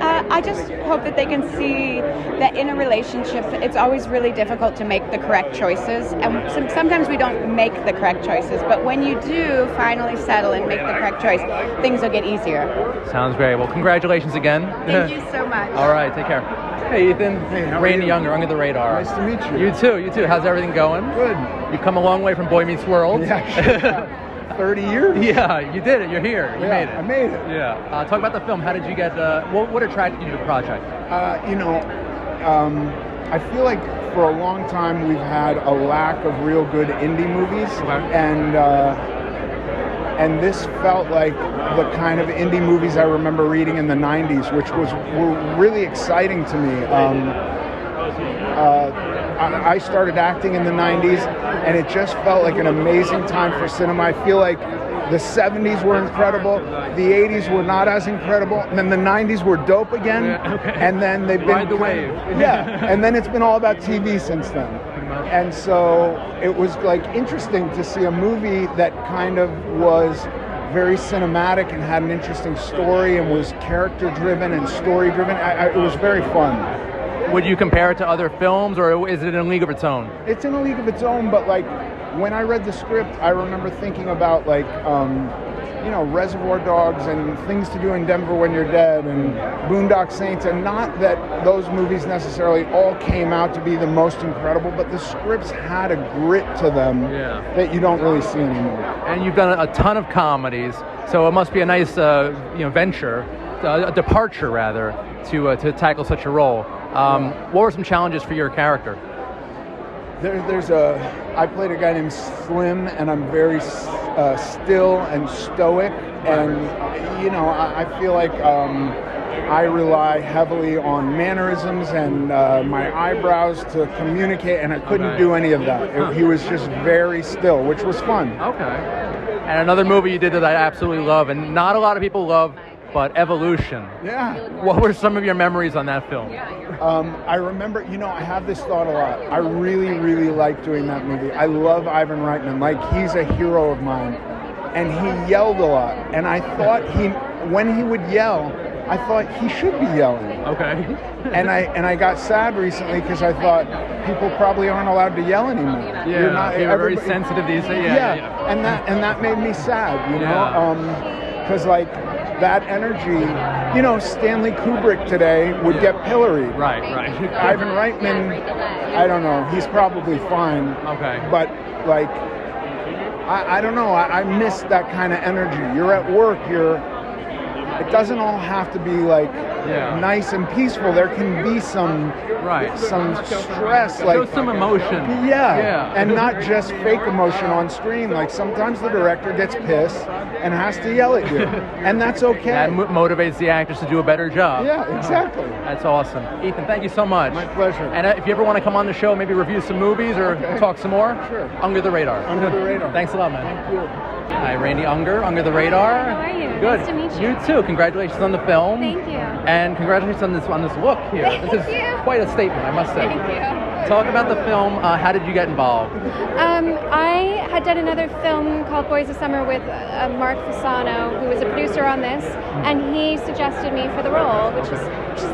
F: I just hope that they can see that in a relationship, it's always really difficult to make the correct choices. And sometimes we don't make the correct choices. But when you do finally settle and make the correct choice, things will get easier.
E: Sounds great. Well, congratulations again.
F: Thank you so much.
E: All right, take care. Hey, Ethan.
G: Hey, how are
E: Randy
G: you?
E: Younger, Under the Radar.
G: Nice to meet you.
E: You too. How's everything going?
G: Good.
E: You've come a long way from Boy Meets World.
G: Yeah, sure. 30 years?
E: Yeah, you did it. You're here. You made it.
G: I made it.
E: Yeah. Talk about the film. How did you get? What attracted you to the project?
G: I feel like for a long time we've had a lack of real good indie movies, and this felt like the kind of indie movies I remember reading in the 90s, which were really exciting to me. I started acting in the 90s, and it just felt like an amazing time for cinema. I feel like the 70s were incredible, the 80s were not as incredible, and then the 90s were dope again, and then they've been
E: Ride the wave.
G: and then it's been all about TV since then. And so it was like interesting to see a movie that kind of was very cinematic and had an interesting story and was character driven and story driven. It was very fun.
E: Would you compare it to other films, or is it in a league of its own?
G: It's in a league of its own, but like when I read the script, I remember thinking about like Reservoir Dogs and Things to Do in Denver When You're Dead and Boondock Saints, and not that those movies necessarily all came out to be the most incredible, but the scripts had a grit to them that you don't really see anymore.
E: And you've done a ton of comedies, so it must be a nice venture, a departure rather, to tackle such a role. What were some challenges for your character?
G: I played a guy named Slim, and I'm very still and stoic, and I feel like I rely heavily on mannerisms and my eyebrows to communicate, and I couldn't do any of that. He was just very still, which was fun.
E: Okay. And another movie you did that I absolutely love, and not a lot of people love, but Evolution.
G: Yeah.
E: What were some of your memories on that film?
G: I remember, I have this thought a lot. I really, really like doing that movie. I love Ivan Reitman. Like, he's a hero of mine. And he yelled a lot. And I thought when he would yell, I thought he should be yelling.
E: Okay.
G: and I got sad recently because I thought people probably aren't allowed to yell anymore.
E: Yeah, you're very sensitive these days. Yeah.
G: And that made me sad, because like, that energy, Stanley Kubrick today would get pilloried.
E: Right.
G: Ivan Reitman, I don't know, he's probably fine.
E: Okay.
G: But like, I don't know, I miss that kind of energy. You're at work, it doesn't all have to be like nice and peaceful. There can be some stress, like
E: some emotion.
G: Yeah, and not just fake emotion on screen. Like sometimes the director gets pissed and has to yell at you, and that's okay.
E: That motivates the actors to do a better job.
G: Yeah, exactly.
E: That's awesome. Ethan, thank you so much.
G: My pleasure.
E: And if you ever want to come on the show, maybe review some movies or talk some more,
G: sure.
E: Under the Radar.
G: Under the Radar.
E: Thanks a lot, man.
G: Thank you.
E: Hi, Randy Unger, Under the Radar.
H: How are you?
E: Good.
H: Nice to meet you.
E: You too. Congratulations on the film.
H: Thank you.
E: And congratulations on this look here. This is quite a statement, I must say.
H: Thank you.
E: Talk about the film. How did you get involved?
H: I had done another film called Boys of Summer with Mark Fasano, who was a producer on this, and he suggested me for the role, which is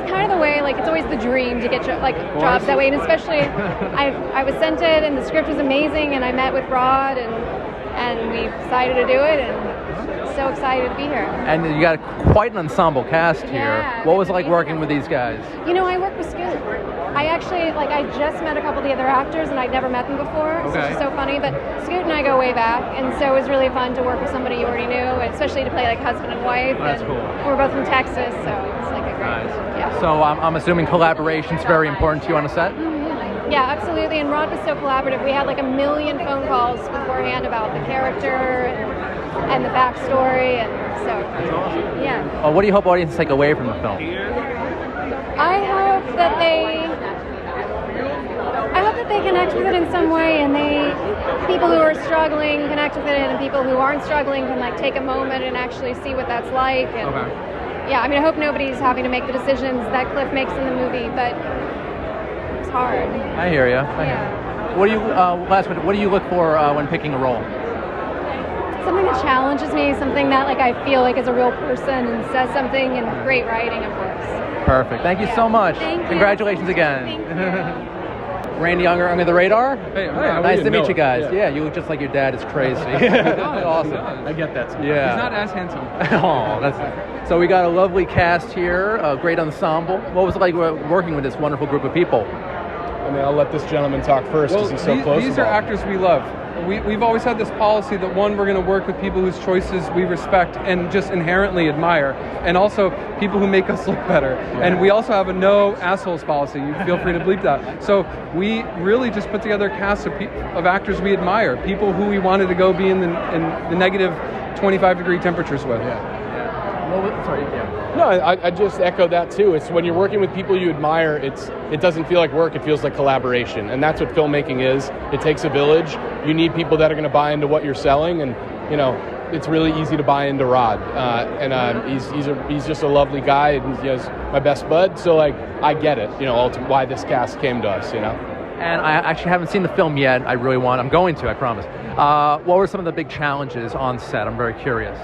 H: kind of the way, like, it's always the dream to get jobs that way, and especially I was sent it, and the script was amazing, and I met with Rod, and we decided to do it, and so excited to be here.
E: And you got quite an ensemble cast here.
H: Yeah,
E: What was it like working with these guys?
H: I work with Scoot. I actually, I just met a couple of the other actors, and I'd never met them before, so it's so funny, but Scoot and I go way back, and so it was really fun to work with somebody you already knew, and especially to play like husband and wife.
E: That's
H: and
E: cool.
H: We're both from Texas, so it's like a great,
E: Nice. So I'm assuming collaboration's very important to you on a set?
H: Yeah, absolutely. And Rod was so collaborative. We had like a million phone calls beforehand about the character and the backstory, and so yeah.
E: Well, what do you hope audiences take away from the film?
H: I hope that they connect with it in some way, and people who are struggling connect with it, and people who aren't struggling can like take a moment and actually see what that's like. And yeah, I mean, I hope nobody's having to make the decisions that Cliff makes in the movie, but it's hard.
E: I hear you. What do you last question? What do you look for when picking a role?
H: Something that challenges me, something that like I feel like is a real person and says something, and great writing, of course.
E: Perfect. Thank you so much.
H: Thank you.
E: Congratulations again.
H: Thank you.
E: Randy Unger, Under the Radar.
I: Hey,
E: nice to meet you guys. Yeah, you look just like your dad. It's crazy. Awesome.
I: I get that.
E: Yeah.
I: He's not as handsome.
E: Oh, that's so. We got a lovely cast here, a great ensemble. What was it like working with this wonderful group of people?
J: I mean, I'll let this gentleman talk first because he's so close.
I: These are actors we love. We've always had this policy that one, we're going to work with people whose choices we respect and just inherently admire, and also people who make us look better. Yeah. And we also have a no assholes policy. You feel free to bleep that. So we really just put together a cast of actors we admire, people who we wanted to go be in the negative 25-degree temperatures with.
J: No, I just echo that too. It's when you're working with people you admire, it doesn't feel like work, it feels like collaboration. And that's what filmmaking is. It takes a village. You need people that are going to buy into what you're selling, and it's really easy to buy into Rod. He's just a lovely guy, and he's my best bud. So like I get it, ultimately why this cast came to us,
E: And I actually haven't seen the film yet. I'm going to, I promise. What were some of the big challenges on set? I'm very curious.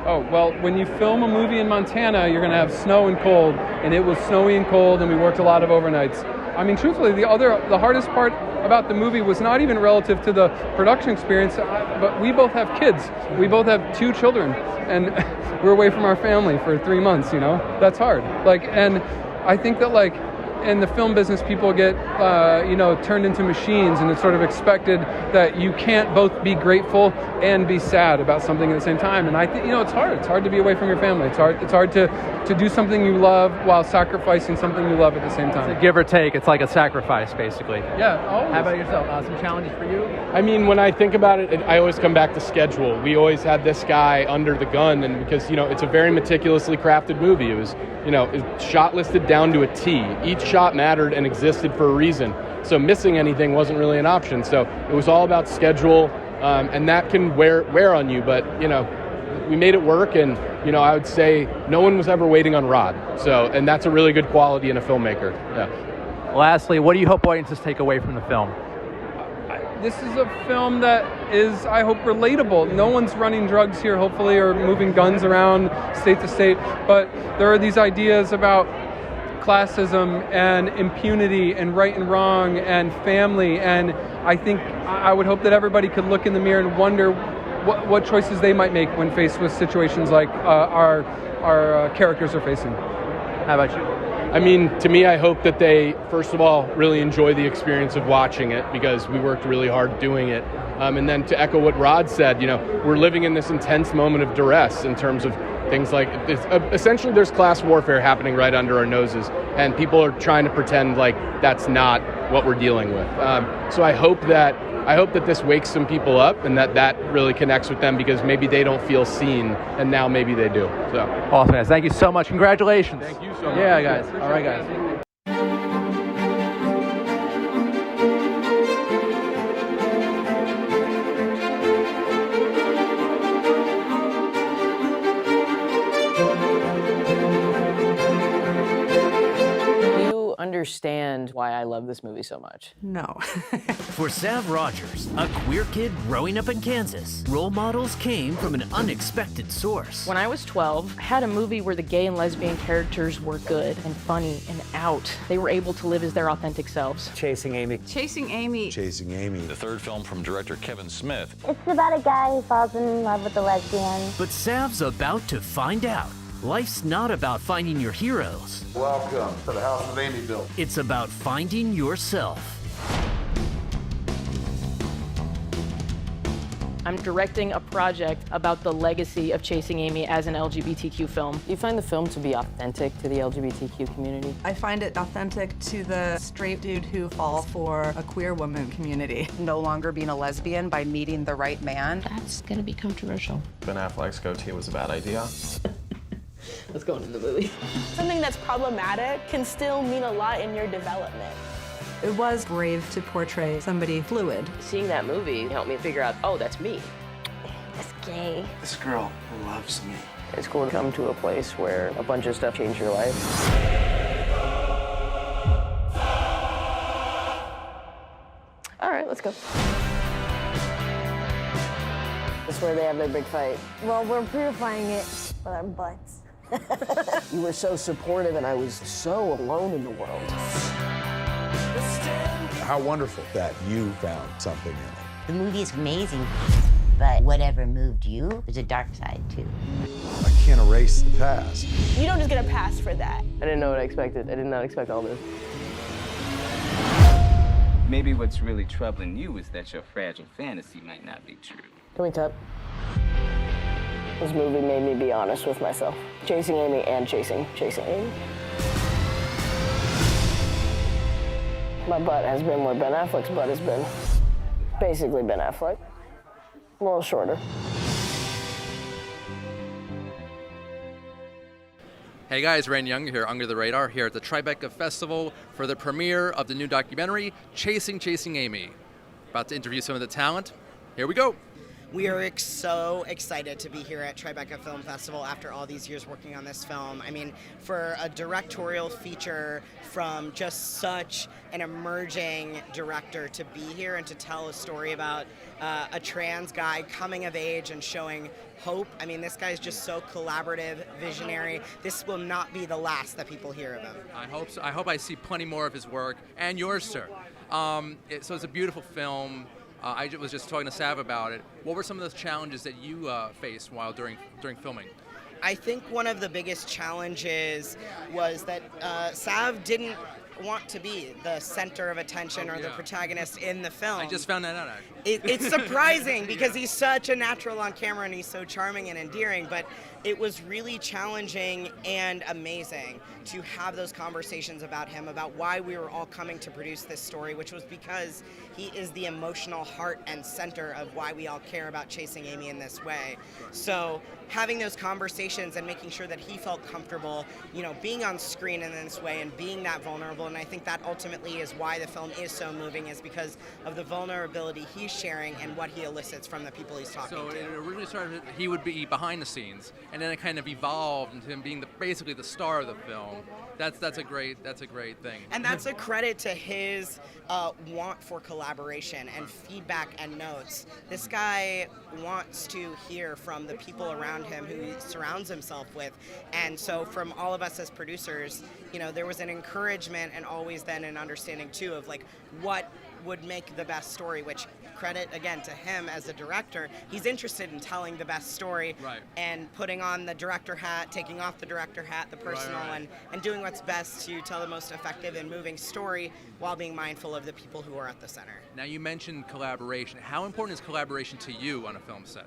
I: Oh, well, when you film a movie in Montana, you're going to have snow and cold, and it was snowy and cold, and we worked a lot of overnights. I mean, truthfully, the hardest part about the movie was not even relative to the production experience, but we both have kids. We both have 2 children, and we're away from our family for 3 months, That's hard. And I think that, in the film business, people get, turned into machines, and it's sort of expected that you can't both be grateful and be sad about something at the same time. And I think, it's hard. It's hard to be away from your family. It's hard to do something you love while sacrificing something you love at the same time.
E: It's a give or take. It's like a sacrifice, basically.
I: Yeah, always.
E: How about yourself? Some challenges for you?
J: I mean, when I think about it, I always come back to schedule. We always had this guy under the gun, and because, it's a very meticulously crafted movie. It was, it's shot listed down to a T. Each shot mattered and existed for a reason. So missing anything wasn't really an option. So it was all about schedule, and that can wear on you. But, we made it work, and, I would say no one was ever waiting on Rod. So, and that's a really good quality in a filmmaker. Yeah.
E: Lastly, what do you hope audiences take away from the film?
I: This is a film that is, I hope, relatable. No one's running drugs here, hopefully, or moving guns around state to state. But there are these ideas about classism and impunity and right and wrong and family. And I think I would hope that everybody could look in the mirror and wonder what choices they might make when faced with situations like our characters are facing.
E: How about you?
J: I mean, to me, I hope that they, first of all, really enjoy the experience of watching it, because we worked really hard doing it. And then to echo what Rod said, we're living in this intense moment of duress in terms of things like, essentially there's class warfare happening right under our noses, and people are trying to pretend like that's not what we're dealing with. So I hope that this wakes some people up, and that really connects with them, because maybe they don't feel seen, and now maybe they do. So
E: awesome, guys. Thank you so much. Congratulations.
J: Thank you so much.
E: Yeah, guys. All right, guys.
K: Understand why I love this movie so much.
L: No.
M: For Sav Rogers, a queer kid growing up in Kansas, role models came from an unexpected source.
K: When I was 12, I had a movie where the gay and lesbian characters were good and funny and out. They were able to live as their authentic selves.
L: Chasing Amy.
N: Chasing Amy.
O: Chasing Amy. The third film from director Kevin Smith.
P: It's about a guy who falls in love with a lesbian.
M: But Sav's about to find out. Life's not about finding your heroes.
O: Welcome to the house that Amy built.
M: It's about finding yourself.
K: I'm directing a project about the legacy of Chasing Amy as an LGBTQ film.
L: Do you find the film to be authentic to the LGBTQ community?
N: I find it authentic to the straight dude who falls for a queer woman community. No longer being a lesbian by meeting the right man.
K: That's gonna be controversial.
Q: Ben Affleck's goatee was a bad idea.
K: Let's go into the movie.
R: Something that's problematic can still mean a lot in your development.
N: It was brave to portray somebody fluid.
L: Seeing that movie helped me figure out, oh, that's me.
R: That's gay.
Q: This girl loves me.
L: It's cool to come to a place where a bunch of stuff changed your life. All right, let's go. This is where they have their big fight.
R: Well, we're purifying it with our butts.
L: You were so supportive, and I was so alone in the world.
S: How wonderful that you found something in it.
T: The movie is amazing, but whatever moved you, there's a dark side too.
S: I can't erase the past.
R: You don't just get a pass for that.
L: I didn't know what I expected. I did not expect all this.
U: Maybe what's really troubling you is that your fragile fantasy might not be true.
L: Can we tap? This movie made me be honest with myself. Chasing Amy and chasing Amy. My butt has been where Ben Affleck's butt has been. Basically Ben Affleck. A little shorter.
E: Hey guys, Rand Young here, Under the Radar, here at the Tribeca Festival for the premiere of the new documentary, Chasing Amy. About to interview some of the talent. Here we go.
V: We are so excited to be here at Tribeca Film Festival after all these years working on this film. I mean, for a directorial feature from just such an emerging director to be here and to tell a story about a trans guy coming of age and showing hope. I mean, this guy's just so collaborative, visionary. This will not be the last that people hear of him.
E: I hope so. I hope I see plenty more of his work, and yours, sir. So it's a beautiful film. I was just talking to Sav about it. What were some of those challenges that you faced while during filming?
V: I think one of the biggest challenges was that Sav didn't want to be the center of attention or the protagonist in the film.
E: I just found that out, actually.
V: It's surprising because he's such a natural on camera and he's so charming and endearing, but it was really challenging and amazing to have those conversations about him, about why we were all coming to produce this story, which was because he is the emotional heart and center of why we all care about Chasing Amy in this way. So having those conversations and making sure that he felt comfortable, being on screen in this way and being that vulnerable, and I think that ultimately is why the film is so moving, is because of the vulnerability he's sharing and what he elicits from the people he's talking to.
E: So it originally started, he would be behind the scenes, and then it kind of evolved into him being basically the star of the film. That's a great thing.
V: And that's a credit to his want for collaboration and feedback and notes. This guy wants to hear from the people around him who he surrounds himself with. And so from all of us as producers, there was an encouragement and always then an understanding too of what would make the best story, which credit again to him as a director. He's interested in telling the best story and putting on the director hat, taking off the director hat, the personal, and doing what's best to tell the most effective and moving story while being mindful of the people who are at the center.
E: Now you mentioned collaboration. How important is collaboration to you on a film set?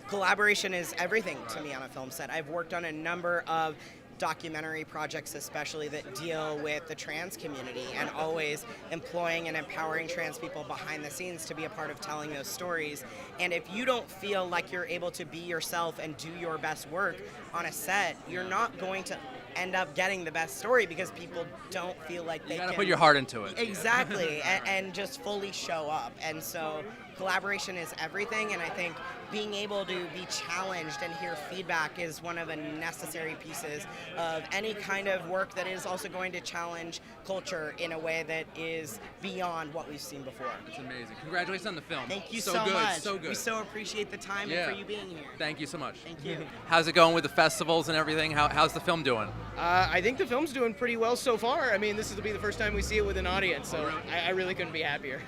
V: Collaboration is everything to me on a film set. I've worked on a number of documentary projects especially that deal with the trans community and always employing and empowering trans people behind the scenes to be a part of telling those stories. And if you don't feel like you're able to be yourself and do your best work on a set, you're not going to end up getting the best story because people don't feel like they can.
E: You gotta put your heart into it.
V: Exactly, and just fully show up. And so collaboration is everything, and I think being able to be challenged and hear feedback is one of the necessary pieces of any kind of work that is also going to challenge culture in a way that is beyond what we've seen before.
E: It's amazing. Congratulations on the film.
V: Thank you
E: so
V: so
E: good,
V: much.
E: So good.
V: We so appreciate the time and for you being here.
E: Thank you so much.
V: Thank you.
E: How's it going with the festivals and everything? How's the film doing?
W: I think the film's doing pretty well so far. I mean, this will be the first time we see it with an audience, so I really couldn't be happier.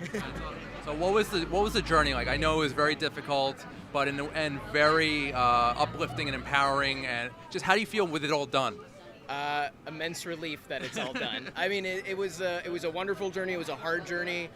E: So what was the journey like? I know it was very difficult, but and very uplifting and empowering. And just how do you feel with it all done?
W: Immense relief that it's all done. I mean, it was a wonderful journey. It was a hard journey.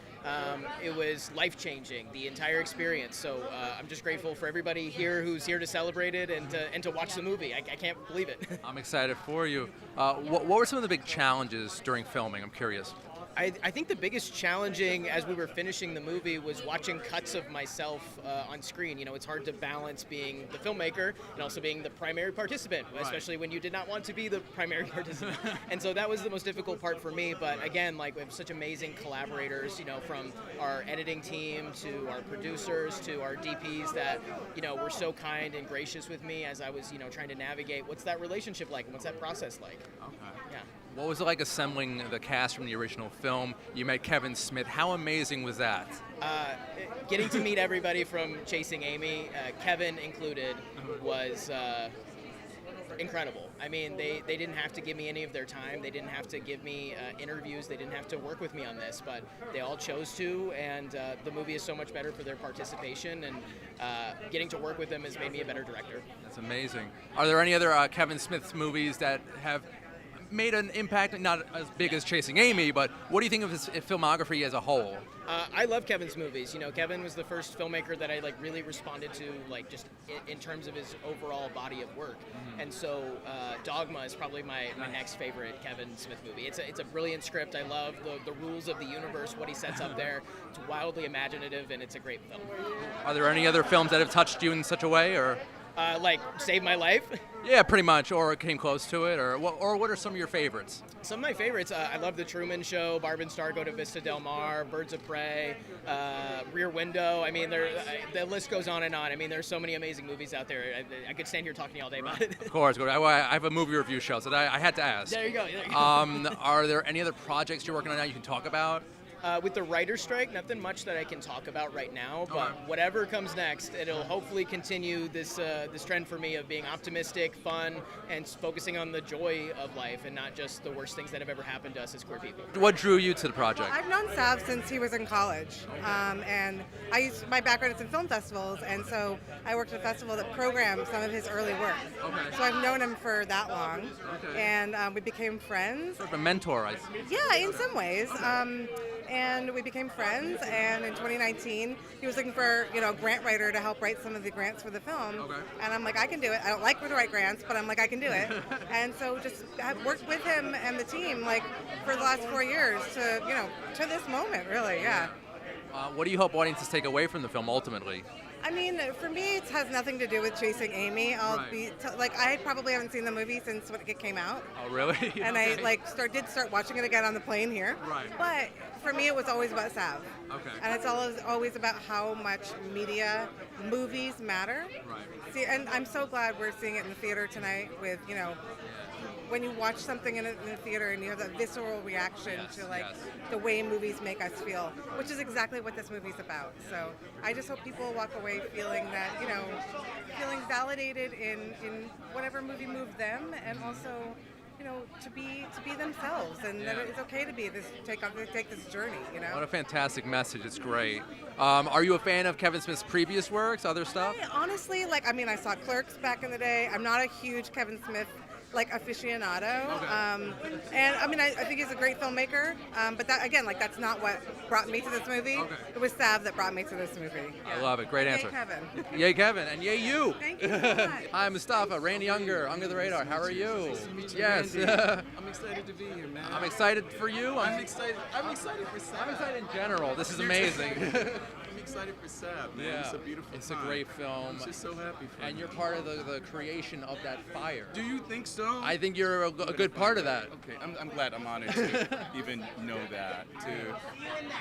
W: It was life-changing, the entire experience. So I'm just grateful for everybody here who's here to celebrate it and to watch the movie. I can't believe it.
E: I'm excited for you. What were some of the big challenges during filming? I'm curious.
W: I think the biggest challenging as we were finishing the movie was watching cuts of myself on screen. You know, it's hard to balance being the filmmaker and also being the primary participant, especially when you did not want to be the primary participant. And so that was the most difficult part for me. But again, like, we have such amazing collaborators, you know, from our editing team to our producers to our DPs that, you know, were so kind and gracious with me as I was, you know, trying to navigate what's that relationship like and what's that process like.
E: Okay.
W: Yeah.
E: What was it like assembling the cast from the original film? You met Kevin Smith. How amazing was that?
W: Getting to meet everybody from Chasing Amy, Kevin included, was incredible. I mean, they didn't have to give me any of their time. They didn't have to give me interviews. They didn't have to work with me on this, but they all chose to, and the movie is so much better for their participation, and getting to work with them has made me a better director.
E: That's amazing. Are there any other Kevin Smith movies that have made an impact, not as big as Chasing Amy, but what do you think of his filmography as a whole?
W: I love Kevin's movies. You know, Kevin was the first filmmaker that I really responded to, like, just in terms of his overall body of work. And so Dogma is probably my next favorite Kevin Smith movie. It's a brilliant script. I love the rules of the universe, what he sets up there. It's wildly imaginative, and it's a great film.
E: Are there any other films that have touched you in such a way, or?
W: Like Save My Life?
E: Yeah, pretty much, or came close to it, or what are some of your favorites?
W: Some of my favorites, I love The Truman Show, Barb and Star Go to Vista Del Mar, Birds of Prey, Rear Window. I mean, the list goes on and on. I mean, there's so many amazing movies out there. I could stand here talking to you all day about it.
E: Of course, I have a movie review show, so I had to ask.
W: There you go.
E: Are there any other projects you're working on now you can talk about?
W: With the writer's strike, nothing much that I can talk about right now, but whatever comes next, it'll hopefully continue this trend for me of being optimistic, fun, and focusing on the joy of life and not just the worst things that have ever happened to us as queer people.
E: What drew you to the project?
A: I've known Sav since he was in college, and my background is in film festivals, and so I worked at a festival that programmed some of his early work. Okay. So I've known him for that long, and we became friends.
E: Sort of a mentor, I see.
A: Yeah, in some ways. And we became friends, and in 2019 he was looking for a grant writer to help write some of the grants for the film. Okay. And I'm like, I can do it. I don't like to write grants, but I'm like, I can do it. And so just I've worked with him and the team like for the last 4 years to this moment, really. Yeah.
E: What do you hope audiences take away from the film ultimately?
A: I mean, for me, it has nothing to do with Chasing Amy. I probably haven't seen the movie since when it came out.
E: Oh, really?
A: And
E: okay.
A: I did start watching it again on the plane here.
E: Right.
A: But for me, it was always about Sav.
E: Okay.
A: And it's always about how much movies matter.
E: Right.
A: See, and I'm so glad we're seeing it in the theater tonight with, when you watch something in the theater and you have that visceral reaction to the way movies make us feel, which is exactly what this movie's about. So I just hope people walk away feeling that, feeling validated in whatever movie moved them, and also, to be themselves, and that it's okay to take this journey.
E: What a fantastic message! It's great. Are you a fan of Kevin Smith's previous works, other stuff?
A: Honestly, I saw Clerks back in the day. I'm not a huge Kevin Smith aficionado.
E: Okay.
A: And I think he's a great filmmaker, but that again, that's not what brought me to this movie.
E: Okay.
A: It was Sav that brought me to this movie.
E: I love it. Great answer.
A: Yay, Kevin.
E: Yay, Kevin, and yay, you.
A: Thank you so much.
E: Hi, Mustafa, Randy Unger, Under the Radar. How are you?
B: Nice to meet you,
E: yes.
B: I'm excited to be here, man.
E: I'm excited for you.
B: I'm excited for Sav.
E: I'm excited in general. This is amazing.
B: I'm excited for Sav, man.
E: Yeah.
B: It's a beautiful
E: It's
B: time.
E: a great film.
B: I'm just so happy for
E: And
B: you.
E: you're part of the creation of that fire.
B: Do you think so?
E: I think you're a good part of that.
B: Okay, I'm glad. I'm honored to even know that,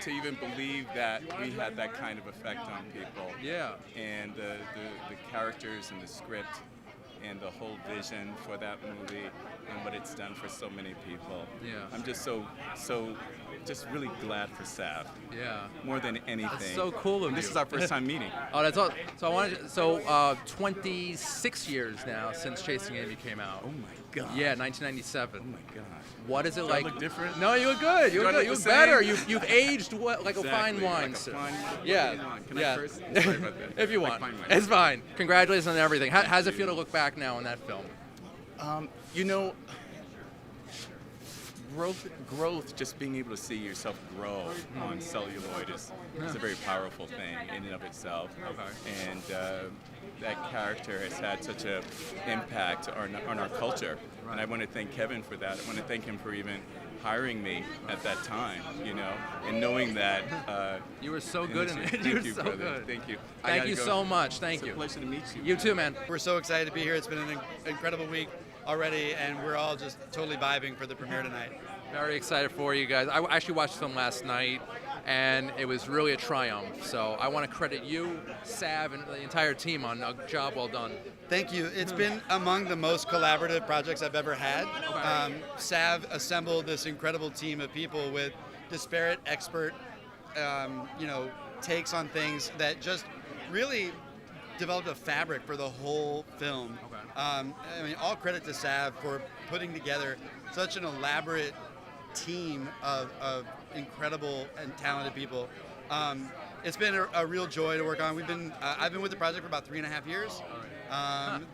B: to even believe that we had that kind of effect on people.
E: Yeah.
B: And the characters and the script and the whole vision for that movie and what it's done for so many people.
E: Yeah.
B: I'm just just really glad for Sav.
E: Yeah.
B: More than anything.
E: That's so cool of
B: and
E: you.
B: This is our first time meeting.
E: Oh, that's all. So 26 years now since Chasing Amy came out.
B: Oh my God.
E: Yeah, 1997.
B: Oh my God.
E: What is it
B: Do
E: like?
B: I look different?
E: No, you look good. You
B: Do I
E: look good.
B: look
E: You
B: the
E: look better.
B: same?
E: You've aged like
B: Exactly,
E: a fine wine,
B: like
E: sir.
B: a fine wine.
E: Yeah.
B: Can
E: yeah.
B: I first? Sorry about that.
E: If you
B: Like
E: want.
B: fine wine.
E: It's fine. Congratulations on everything. How does it feel to look back now on that film?
B: growth, just being able to see yourself grow on celluloid is a very powerful thing in and of itself. Okay. And that character has had such an impact on our culture. Right. And I want to thank Kevin for that. I want to thank him for even hiring me at that time, and knowing that.
E: You were so good in it.
B: Thank you, brother. Good. Thank you.
E: Thank you so much. Thank you.
B: It's a pleasure to meet you.
E: You too, man.
C: We're so excited to be here. It's been an incredible week already, and we're all just totally vibing for the premiere tonight.
E: Very excited for you guys. I actually watched the film last night, and it was really a triumph. So I want to credit you, Sav, and the entire team on a job well done.
C: Thank you. It's been among the most collaborative projects I've ever had. Sav assembled this incredible team of people with disparate expert, takes on things that just really developed a fabric for the whole film. All credit to Sav for putting together such an elaborate team of incredible and talented people. It's been a real joy to work on. I've been with the project for about 3.5 years.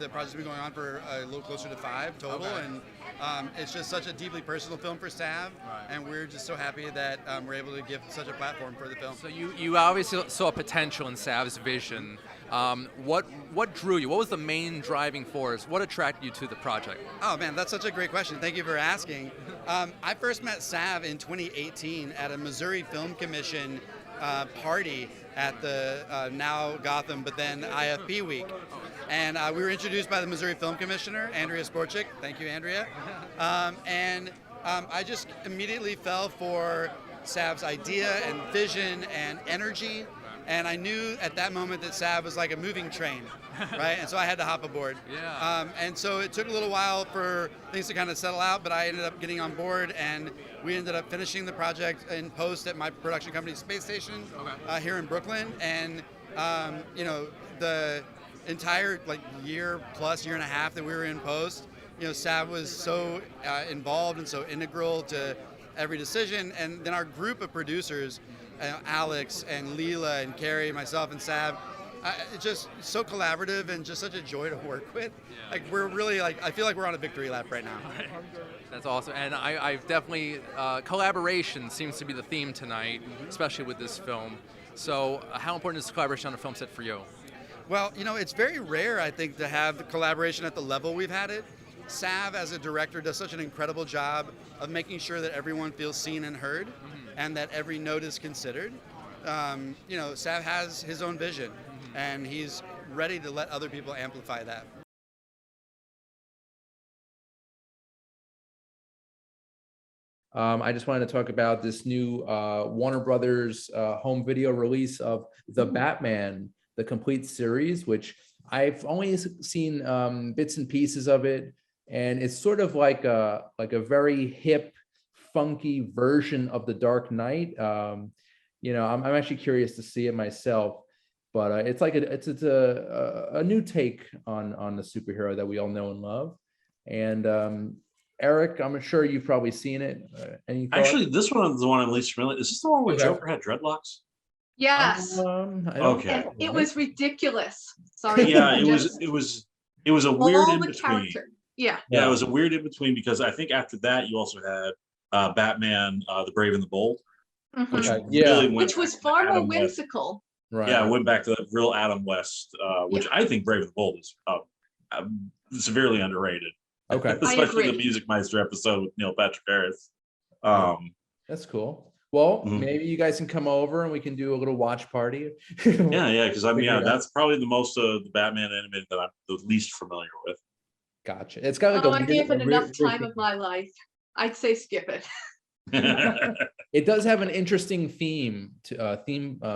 C: The project's been going on for a little closer to 5 total, and it's just such a deeply personal film for Sav, and we're just so happy that we're able to give such a platform for the film.
E: So you obviously saw potential in Sav's vision. What drew you? What was the main driving force? What attracted you to the project?
C: Oh man, that's such a great question. Thank you for asking. I first met Sav in 2018 at a Missouri Film Commission party at the now Gotham, but then IFP week. And we were introduced by the Missouri Film Commissioner, Andrea Sporchik. Thank you, Andrea. I just immediately fell for Sav's idea and vision and energy. And I knew at that moment that Sav was like a moving train, right? And so I had to hop aboard.
E: Yeah.
C: And so it took a little while for things to kind of settle out, but I ended up getting on board, and we ended up finishing the project in post at my production company, Space Station, here in Brooklyn. And the entire year and a half that we were in post, Sav was so involved and so integral to every decision. And then our group of producers, Alex and Leela and Carrie, myself and Sav, it's just so collaborative and just such a joy to work with. We're really I feel like we're on a victory lap right now.
E: That's awesome. And I've definitely, collaboration seems to be the theme tonight, especially with this film. So how important is collaboration on a film set for you?
C: Well, it's very rare, I think, to have the collaboration at the level we've had it. Sav, as a director, does such an incredible job of making sure that everyone feels seen and heard, and that every note is considered. Sav has his own vision, and he's ready to let other people amplify that.
E: I just wanted to talk about this new Warner Brothers home video release of The Batman, the complete series, which I've only seen bits and pieces of it, and it's sort of like a very hip, funky version of The Dark Knight. I'm actually curious to see it myself, but it's like it's a new take on the superhero that we all know and love. And Eric, I'm sure you've probably seen it. Any thoughts?
D: Actually, this one is the one I'm least familiar. Is this the one where Joker had dreadlocks?
F: Yes.
D: Okay.
F: It was ridiculous. Sorry.
D: Yeah, it was a weird in between.
F: Yeah.
D: Yeah, it was a weird in between because I think after that you also had Batman, the Brave and the Bold,
F: which was far more whimsical.
E: Right.
D: Yeah, it went back to the real Adam West, which I think Brave and the Bold is severely underrated.
E: Okay.
D: Especially the Music Meister episode with Neil Patrick Harris.
E: That's cool. Well, maybe you guys can come over and we can do a little watch party.
D: Yeah, because that's probably the most of the Batman animated that I'm the least familiar with.
E: Gotcha. It's got like
F: I gave it enough time of my life. I'd say skip it.
E: It does have an interesting theme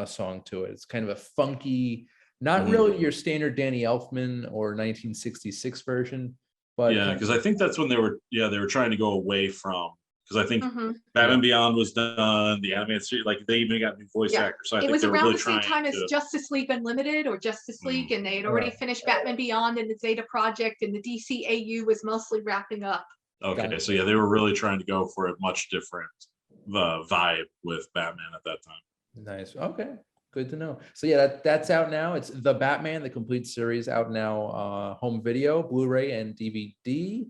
E: song to it. It's kind of a funky, not really your standard Danny Elfman or 1966 version, but
D: yeah, because I think that's when they were trying to go away from, because I think Batman Beyond was done, the animated series, they even got new voice actors. So I think
F: it was
D: they were
F: around
D: really
F: the same time as Justice League Unlimited or Justice League, and they had already finished Batman Beyond and the Zeta Project, and the DCAU was mostly wrapping up.
D: Okay, so yeah, they were really trying to go for a much different vibe with Batman at that time.
E: Nice. Okay, good to know. So yeah, that's out now. It's The Batman, the complete series, out now, home video, Blu-ray, and DVD.